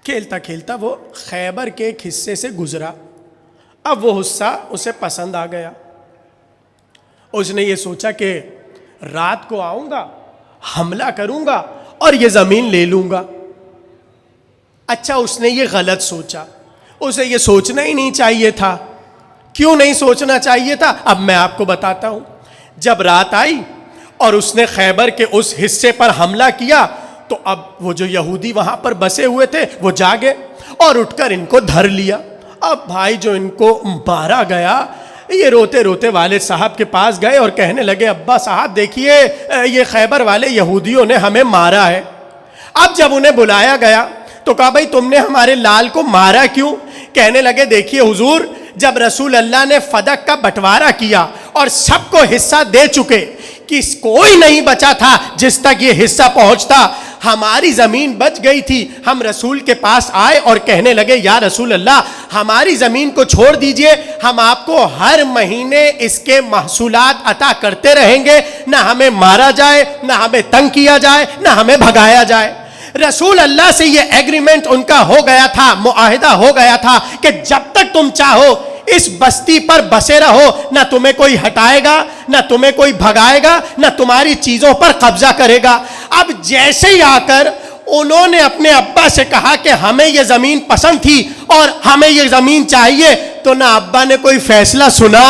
کھیلتا کھیلتا وہ خیبر کے ایک حصے سے گزرا۔ اب وہ حصہ اسے پسند آ گیا، اس نے یہ سوچا کہ رات کو آؤں گا، حملہ کروں گا اور یہ زمین لے لوں گا۔ اچھا، اس نے یہ غلط سوچا، اسے یہ سوچنا ہی نہیں چاہیے تھا۔ کیوں نہیں سوچنا چاہیے تھا؟ اب میں آپ کو بتاتا ہوں۔ جب رات آئی اور اس نے خیبر کے اس حصے پر حملہ کیا تو اب وہ جو یہودی وہاں پر بسے ہوئے تھے وہ جاگے اور اٹھ کر ان کو دھر لیا۔ اب بھائی جو ان کو مارا گیا، یہ روتے روتے والد صاحب کے پاس گئے اور کہنے لگے، ابا صاحب دیکھیے یہ خیبر والے یہودیوں نے ہمیں مارا ہے۔ اب جب انہیں بلایا گیا تو کہا، بھائی تم نے ہمارے لال کو مارا کیوں؟ کہنے لگے، دیکھیے حضور، جب رسول اللہ نے فدق کا بٹوارا کیا اور سب کو حصہ دے چکے، کس کوئی نہیں بچا تھا جس تک یہ حصہ پہنچتا، ہماری زمین بچ گئی تھی۔ ہم رسول کے پاس آئے اور کہنے لگے، یا رسول اللہ ہماری زمین کو چھوڑ دیجئے، ہم آپ کو ہر مہینے اس کے محصولات عطا کرتے رہیں گے، نہ ہمیں مارا جائے، نہ ہمیں تنگ کیا جائے، نہ ہمیں بھگایا جائے۔ رسول اللہ سے یہ ایگریمنٹ ان کا ہو گیا تھا، معاہدہ ہو گیا تھا کہ جب تک تم چاہو اس بستی پر بسے رہو، نہ تمہیں کوئی ہٹائے گا، نہ تمہیں کوئی بھگائے گا، نہ تمہاری چیزوں پر قبضہ کرے گا۔ اب جیسے ہی آ کر انہوں نے اپنے ابا سے کہا کہ ہمیں یہ زمین پسند تھی اور ہمیں یہ زمین چاہیے، تو نہ ابا نے کوئی فیصلہ سنا،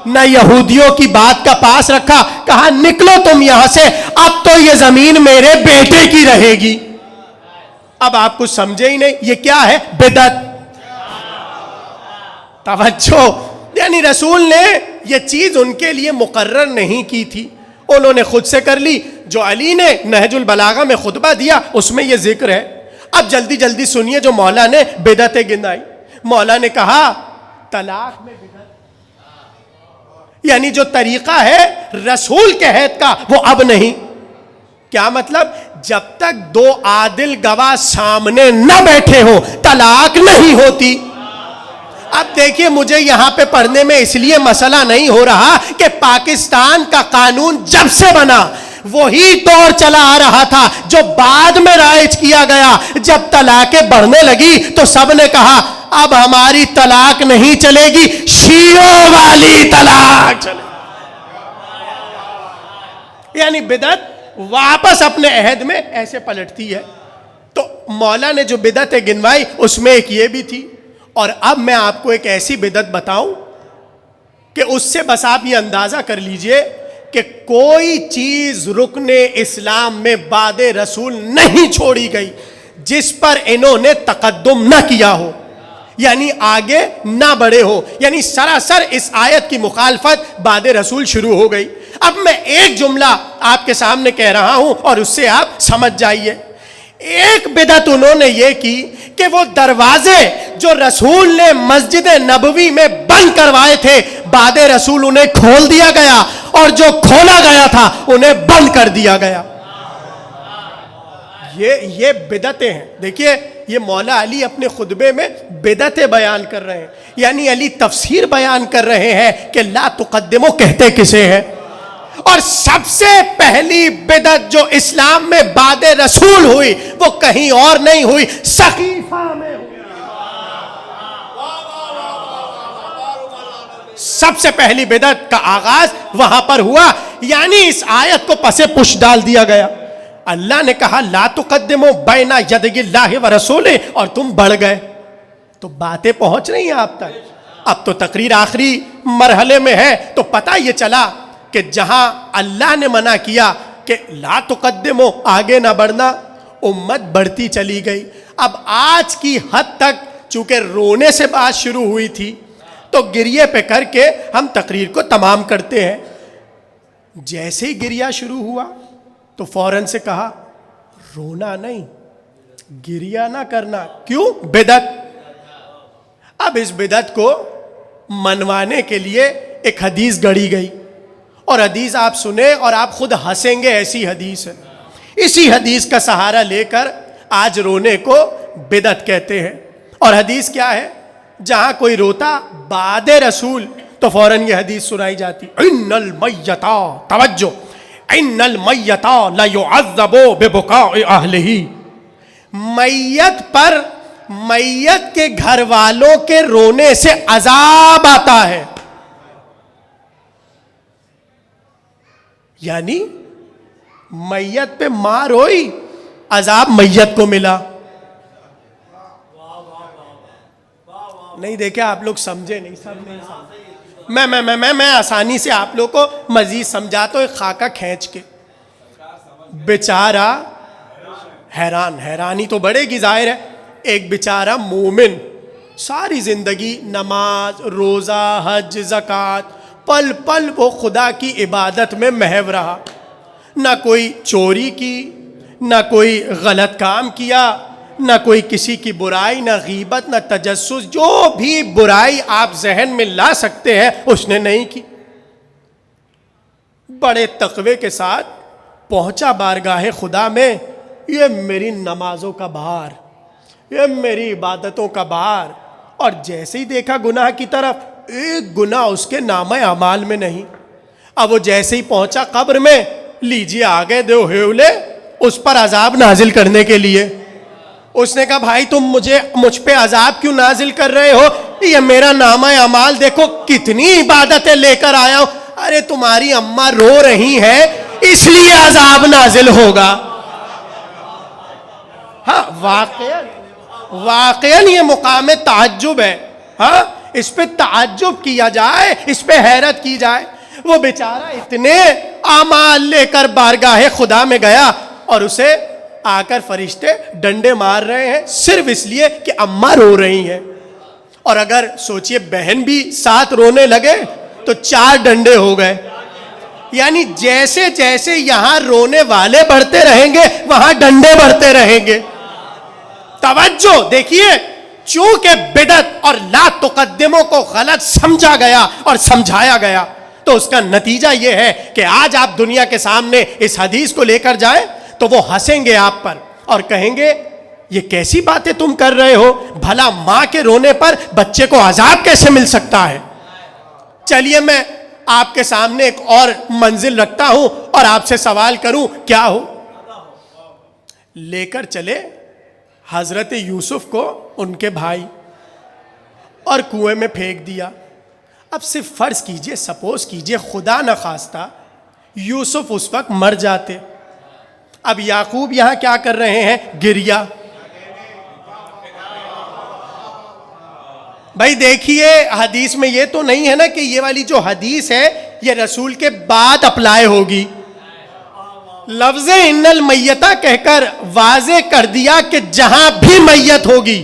نہ یہودیوں کی بات کا پاس رکھا، کہا نکلو تم یہاں سے، اب تو یہ زمین میرے بیٹے کی رہے گی۔ اب آپ کچھ سمجھے ہی نہیں، یہ کیا ہے؟ بدعت۔ توجہ، یعنی رسول نے یہ چیز ان کے لیے مقرر نہیں کی تھی، انہوں نے خود سے کر لی۔ جو علی نے نہج البلاغہ میں خطبہ دیا اس میں یہ ذکر ہے۔ اب جلدی جلدی سنیے جو مولا نے بدعتیں گنائی۔ مولا نے کہا طلاق میں بدعت، یعنی جو طریقہ ہے رسول کے عہد کا وہ اب نہیں۔ کیا مطلب؟ جب تک دو عادل گواہ سامنے نہ بیٹھے ہوں طلاق نہیں ہوتی۔ اب دیکھیے، مجھے یہاں پہ پڑھنے میں اس لیے مسئلہ نہیں ہو رہا کہ پاکستان کا قانون جب سے بنا وہی دور چلا آ رہا تھا جو بعد میں رائج کیا گیا۔ جب طلاقیں بڑھنے لگی تو سب نے کہا اب ہماری طلاق نہیں چلے گی، شیعوں والی طلاق چلے گی۔ یعنی بدعت واپس اپنے عہد میں ایسے پلٹتی ہے۔ تو مولا نے جو بدعتیں گنوائی اس میں ایک یہ بھی تھی۔ اور اب میں آپ کو ایک ایسی بدعت بتاؤں کہ اس سے بس آپ یہ اندازہ کر لیجئے کہ کوئی چیز رکن اسلام میں بعد رسول نہیں چھوڑی گئی جس پر انہوں نے تقدم نہ کیا ہو، یعنی آگے نہ بڑھے ہو۔ یعنی سراسر اس آیت کی مخالفت بعد رسول شروع ہو گئی۔ اب میں ایک جملہ آپ کے سامنے کہہ رہا ہوں اور اس سے آپ سمجھ جائیے۔ ایک بدعت انہوں نے یہ کی کہ وہ دروازے جو رسول نے مسجد نبوی میں بند کروائے تھے بعد رسول انہیں کھول دیا گیا، اور جو کھولا گیا تھا انہیں بند کر دیا گیا۔ یہ بدعتیں ہیں۔ دیکھیے، یہ مولا علی اپنے خطبے میں بدعتیں بیان کر رہے ہیں، یعنی علی تفسیر بیان کر رہے ہیں کہ لا تقدمو کہتے کسے ہیں۔ اور سب سے پہلی بدعت جو اسلام میں بعد رسول ہوئی وہ کہیں اور نہیں ہوئی، سقیفہ میں ہوئی۔ سب سے پہلی بدعت کا آغاز وہاں پر ہوا، یعنی اس آیت کو پس پش ڈال دیا گیا۔ اللہ نے کہا لا تقدمو بین یدی اللہ و رسولہ، اور تم بڑھ گئے۔ تو باتیں پہنچ رہی ہیں آپ تک۔ اب تو تقریر آخری مرحلے میں ہے، تو پتہ یہ چلا کہ جہاں اللہ نے منع کیا کہ لا تقدمو، آگے نہ بڑھنا، امت بڑھتی چلی گئی۔ اب آج کی حد تک چونکہ رونے سے بات شروع ہوئی تھی تو گریے پہ کر کے ہم تقریر کو تمام کرتے ہیں۔ جیسے ہی گریا شروع ہوا تو فوراً سے کہا رونا نہیں، گریا نہ کرنا. کیوں؟ بدعت. اب اس بدعت کو منوانے کے لیے ایک حدیث گڑھی گئی، اور حدیث آپ سنیں اور آپ خود ہنسیں گے، ایسی حدیث ہے. اسی حدیث کا سہارا لے کر آج رونے کو بدعت کہتے ہیں. اور حدیث کیا ہے؟ جہاں کوئی روتا بعد رسول تو فوراً یہ حدیث سنائی جاتی، ان المیتا، توجہ، ان المیتا لیعذب ببکاء اہلہ. میت پر میت کے گھر والوں کے رونے سے عذاب آتا ہے. یعنی میت پہ مار ہوئی، عذاب میت کو ملا. نہیں دیکھا آپ لوگ سمجھے نہیں، سب نہیں سمجھے. میں آسانی سے آپ لوگ کو مزید سمجھاتا ہوں ایک خاکہ کھینچ کے. بیچارہ حیران، حیرانی تو بڑے گی ظاہر ہے. ایک بیچارہ مومن ساری زندگی نماز، روزہ، حج، زکوٰۃ، پل پل وہ خدا کی عبادت میں محو رہا. نہ کوئی چوری کی، نہ کوئی غلط کام کیا، نہ کوئی کسی کی برائی، نہ غیبت، نہ تجسس، جو بھی برائی آپ ذہن میں لا سکتے ہیں اس نے نہیں کی. بڑے تقوی کے ساتھ پہنچا بارگاہ خدا میں. یہ میری نمازوں کا بھار، یہ میری عبادتوں کا بھار. اور جیسے ہی دیکھا گناہ کی طرف، ایک گناہ اس کے نامہ اعمال میں نہیں. اب وہ جیسے ہی پہنچا قبر میں، لیجیے آگے دو ہیولے اس پر عذاب نازل کرنے کے لیے. اس نے کہا بھائی تم مجھ پہ عذاب کیوں نازل کر رہے ہو؟ یہ میرا نامہ اعمال دیکھو، کتنی عبادتیں لے کر آیا ہوں. ارے تمہاری اماں رو رہی ہیں اس لیے عذاب نازل ہوگا. ہاں واقعاً یہ مقام تعجب ہے. ہاں اس پہ تعجب کیا جائے، اس پہ حیرت کی جائے. وہ بیچارہ اتنے اعمال لے کر بارگاہ خدا میں گیا اور اسے آ کر فرشتے ڈنڈے مار رہے ہیں صرف اس لیے کہ اماں رو رہی ہیں. اور اگر سوچئے بہن بھی ساتھ رونے لگے تو 4 ڈنڈے ہو گئے. یعنی جیسے جیسے یہاں رونے والے بڑھتے رہیں گے وہاں ڈنڈے بڑھتے رہیں گے. توجہ دیکھیے، چونکہ بدعت اور لا تقدموں کو غلط سمجھا گیا اور سمجھایا گیا تو اس کا نتیجہ یہ ہے کہ آج آپ دنیا کے سامنے اس حدیث کو لے کر جائیں تو وہ ہنسیں گے آپ پر اور کہیں گے یہ کیسی باتیں تم کر رہے ہو، بھلا ماں کے رونے پر بچے کو عذاب کیسے مل سکتا ہے. چلیے میں آپ کے سامنے ایک اور منزل رکھتا ہوں اور آپ سے سوال کروں، کیا ہو؟ لے کر چلے حضرت یوسف کو ان کے بھائی اور کنویں میں پھینک دیا. اب صرف فرض کیجئے، سپوز کیجئے خدا نہ خواستہ یوسف اس وقت مر جاتے. اب یعقوب یہاں کیا کر رہے ہیں؟ گریا. بھائی دیکھیے حدیث میں یہ تو نہیں ہے نا کہ یہ والی جو حدیث ہے یہ رسول کے بعد اپلائی ہوگی. لفظ ان المیتہ کہہ کر واضح کر دیا کہ جہاں بھی میت ہوگی،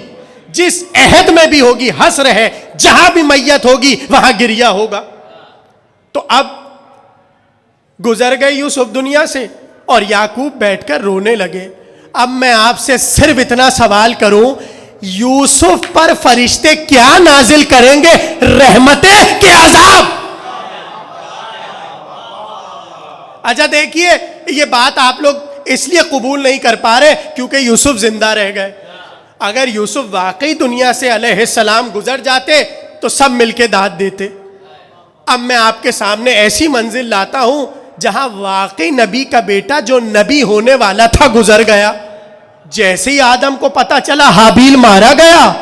جس عہد میں بھی ہوگی، حسر ہے، جہاں بھی میت ہوگی وہاں گریا ہوگا. تو اب گزر گئے یوسف دنیا سے اور یعقوب بیٹھ کر رونے لگے. اب میں آپ سے صرف اتنا سوال کروں، یوسف پر فرشتے کیا نازل کریں گے؟ رحمتیں کہ عذاب؟ اچھا دیکھیے یہ بات آپ لوگ اس لیے قبول نہیں کر پا رہے کیونکہ یوسف زندہ رہ گئے. اگر یوسف واقعی دنیا سے علیہ السلام گزر جاتے تو سب مل کے داد دیتے. اب میں آپ کے سامنے ایسی منزل لاتا ہوں جہاں واقعی نبی کا بیٹا جو نبی ہونے والا تھا گزر گیا. جیسے ہی آدم کو پتا چلا حابیل مارا گیا.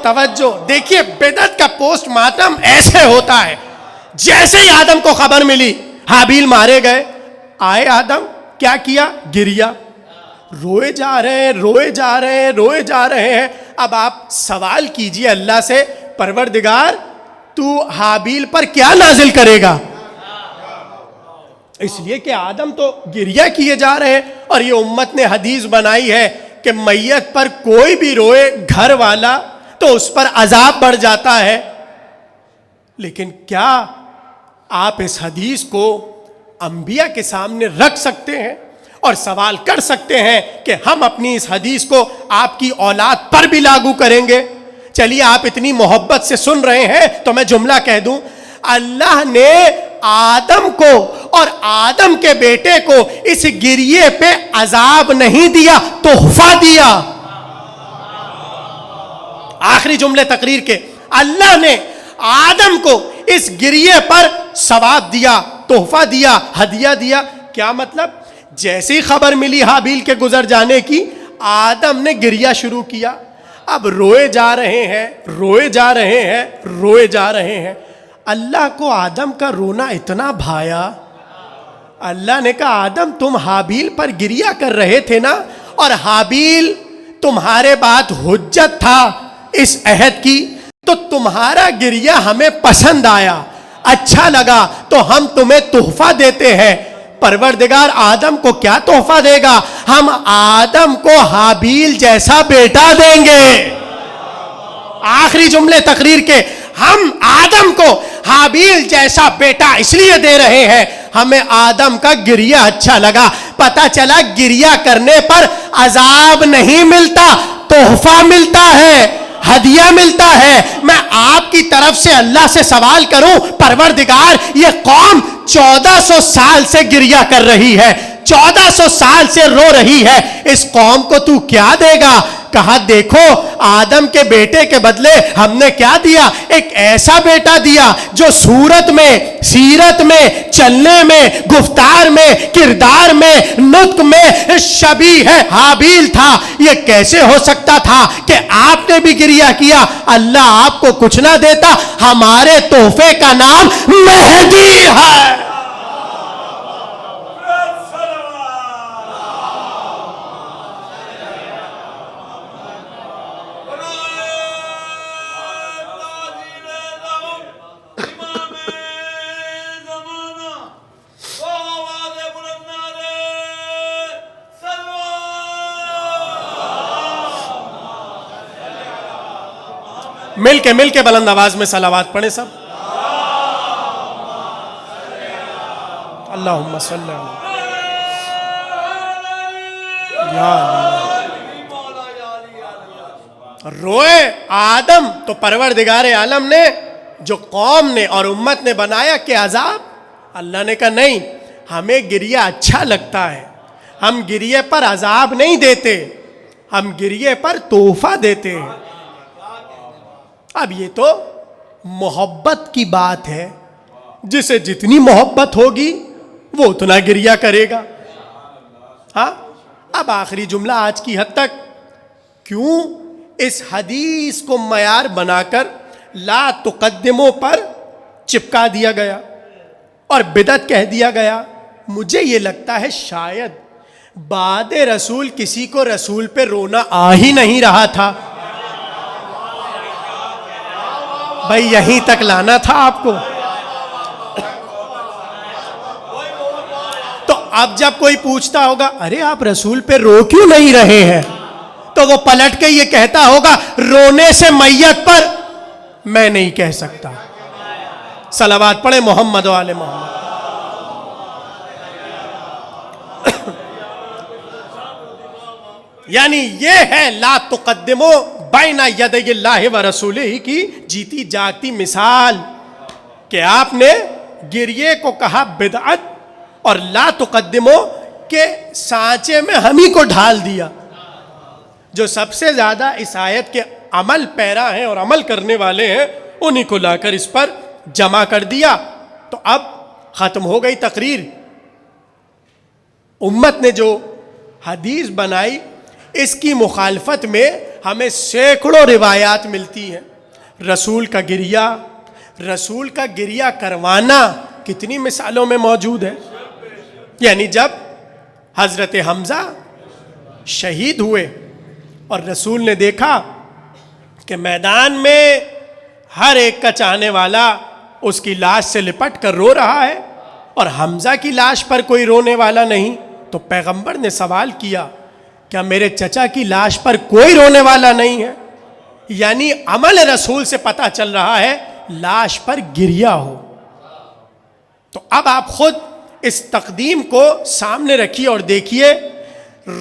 توجہ دیکھیے بدعت کا پوسٹ مارٹم ایسے ہوتا ہے. جیسے ہی آدم کو خبر ملی حابیل مارے گئے، آئے آدم کیا کیا؟ گریا. روئے جا رہے ہیں. اب آپ سوال کیجئے اللہ سے، پروردگار تو حابیل پر کیا نازل کرے گا؟ اس لیے کہ آدم تو گریہ کیے جا رہے ہیں اور یہ امت نے حدیث بنائی ہے کہ میت پر کوئی بھی روئے گھر والا تو اس پر عذاب بڑھ جاتا ہے. لیکن کیا آپ اس حدیث کو انبیاء کے سامنے رکھ سکتے ہیں اور سوال کر سکتے ہیں کہ ہم اپنی اس حدیث کو آپ کی اولاد پر بھی لاگو کریں گے؟ چلیے آپ اتنی محبت سے سن رہے ہیں تو میں جملہ کہہ دوں، اللہ نے آدم کو اور آدم کے بیٹے کو اس گریے پہ عذاب نہیں دیا، تحفہ دیا۔ آخری جملے تقریر کے، اللہ نے آدم کو اس گریے پر ثواب دیا، تحفہ دیا، ہدیہ دیا۔ کیا مطلب؟ جیسی خبر ملی حابیل کے گزر جانے کی، آدم نے گریہ شروع کیا۔ اب روئے جا رہے ہیں، روئے جا رہے ہیں، روئے جا رہے ہیں۔ اللہ کو آدم کا رونا اتنا بھایا، اللہ نے کہا آدم تم حابیل پر گریہ کر رہے تھے نا، اور حابیل تمہارے بات حجت تھا اس عہد کی، تو تمہارا گریہ ہمیں پسند آیا، اچھا لگا، تو ہم تمہیں تحفہ دیتے ہیں۔ پروردگار آدم کو کیا تحفہ دے گا؟ ہم آدم کو حابیل جیسا بیٹا دیں گے۔ آخری جملے تقریر کے، ہم آدم کو حابیل جیسا بیٹا اس لیے دے رہے ہیں، ہمیں آدم کا گریہ اچھا لگا۔ پتہ چلا گریہ کرنے پر عذاب نہیں ملتا، تحفہ ملتا ہے، ہدیہ ملتا ہے۔ میں آپ کی طرف سے اللہ سے سوال کروں، پروردگار یہ قوم 1400 سال سے گریہ کر رہی ہے، 1400 سال سے رو رہی ہے، اس قوم کو تو کیا دے گا؟ کہا دیکھو آدم کے بیٹے کے بدلے ہم نے کیا دیا؟ ایک ایسا بیٹا دیا جو صورت میں، سیرت میں، چلنے میں، گفتار میں، کردار میں، نطق میں شبیہ ہے حابیل تھا۔ یہ کیسے ہو سکتا تھا کہ آپ نے بھی گریہ کیا، اللہ آپ کو کچھ نہ دیتا؟ ہمارے تحفے کا نام مہدی ہے۔ مل کے بلند آواز میں صلوات پڑھیں سب۔ اللہم صلی اللہ روئے آدم تو پروردگار عالم نے، جو قوم نے اور امت نے بنایا کہ عذاب، اللہ نے کہا نہیں، ہمیں گریہ اچھا لگتا ہے، ہم گریہ پر عذاب نہیں دیتے، ہم گریہ پر تحفہ دیتے ہیں۔ اب یہ تو محبت کی بات ہے، جسے جتنی محبت ہوگی وہ اتنا گریہ کرے گا۔ ہاں اب آخری جملہ آج کی حد تک، کیوں اس حدیث کو معیار بنا کر لا تقدموں پر چپکا دیا گیا اور بدعت کہہ دیا گیا؟ مجھے یہ لگتا ہے شاید بعد رسول کسی کو رسول پہ رونا آ ہی نہیں رہا تھا۔ بھائی یہیں تک لانا تھا آپ کو۔ تو اب جب کوئی پوچھتا ہوگا ارے آپ رسول پہ رو کیوں نہیں رہے ہیں، تو وہ پلٹ کے یہ کہتا ہوگا رونے سے میت پر میں نہیں کہہ سکتا۔ صلوات پڑھیں محمد و آل محمد۔ یعنی یہ ہے لا تقدمو بین یدی اللہ و رسولہ کی جیتی جاگتی مثال، کہ آپ نے گریے کو کہا بدعت اور لا تقدمو کے سانچے میں ہم ہی کو ڈھال دیا۔ جو سب سے زیادہ اس آیت کے عمل پیرا ہیں اور عمل کرنے والے ہیں، انہی کو لا کر اس پر جمع کر دیا۔ تو اب ختم ہو گئی تقریر۔ امت نے جو حدیث بنائی اس کی مخالفت میں ہمیں سینکڑوں روایات ملتی ہیں۔ رسول کا گریہ کروانا کتنی مثالوں میں موجود ہے۔ یعنی جب حضرت حمزہ شہید ہوئے اور رسول نے دیکھا کہ میدان میں ہر ایک کا چاہنے والا اس کی لاش سے لپٹ کر رو رہا ہے اور حمزہ کی لاش پر کوئی رونے والا نہیں، تو پیغمبر نے سوال کیا کیا میرے چچا کی لاش پر کوئی رونے والا نہیں ہے؟ یعنی عمل رسول سے پتہ چل رہا ہے لاش پر گریا ہو. تو اب آپ خود اس تقدیم کو سامنے رکھیے اور دیکھیے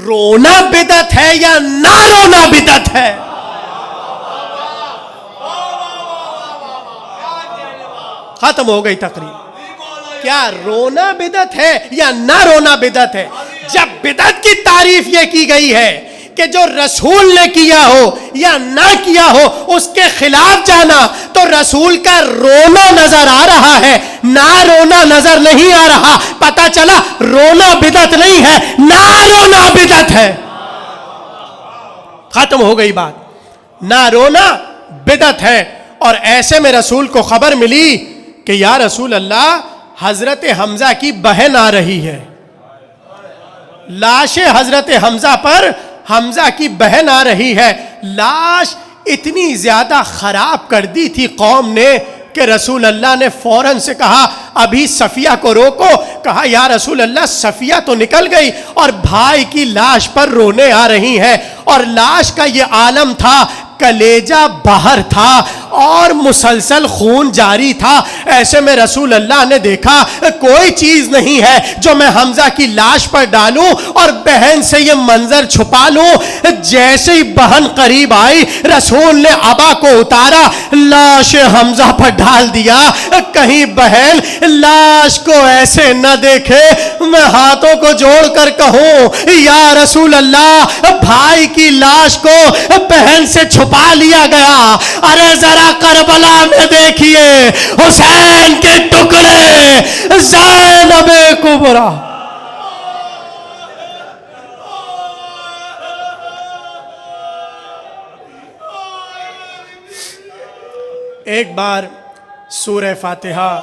رونا بدعت ہے یا نہ رونا بدعت ہے. ختم ہو گئی تقریر. کیا رونا بدعت ہے یا نہ رونا بدعت ہے؟ جب بدعت کی تعریف یہ کی گئی ہے کہ جو رسول نے کیا ہو یا نہ کیا ہو اس کے خلاف جانا، تو رسول کا رونا نظر آ رہا ہے، نہ رونا نظر نہیں آ رہا. پتہ چلا رونا بدعت نہیں ہے، نہ رونا بدعت ہے. ختم ہو گئی بات. نہ رونا بدعت ہے. اور ایسے میں رسول کو خبر ملی کہ یا رسول اللہ حضرت حمزہ کی بہن آ رہی ہے. لاش حضرت حمزہ پر حمزہ کی بہن آ رہی ہے. لاش اتنی زیادہ خراب کر دی تھی قوم نے کہ رسول اللہ نے فوراً سے کہا ابھی صفیہ کو روکو. کہا یا رسول اللہ صفیہ تو نکل گئی اور بھائی کی لاش پر رونے آ رہی ہیں. اور لاش کا یہ عالم تھا، کلیجہ باہر تھا اور مسلسل خون جاری تھا. ایسے میں رسول اللہ نے دیکھا کوئی چیز نہیں ہے جو میں حمزہ کی لاش پر ڈالوں اور بہن سے یہ منظر چھپا لوں. جیسے ہی بہن قریب آئی رسول نے عبا کو اتارا، لاش حمزہ پر ڈال دیا. کہیں بہن لاش کو ایسے نہ دیکھے. میں ہاتھوں کو جوڑ کر کہوں یا رسول اللہ بھائی کی لاش کو بہن سے چھپا لیا گیا. ارے ذرا کربلا میں دیکھیے حسین کے ٹکڑے، زینب کبریٰ. ایک بار سورہ فاتحہ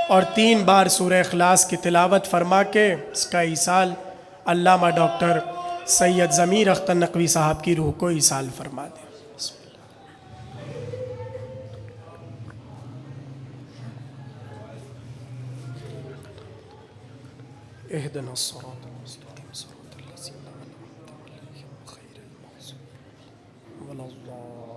اور 3 بار سورہ اخلاص کی تلاوت فرما کے اس کا ایصال علامہ ڈاکٹر سید ضمیر اختر نقوی صاحب کی روح کو ایصال فرما دیں. اهدنا الصراط المستقيم صراط الذين أنعمت عليهم غير المغضوب ولا الضالين.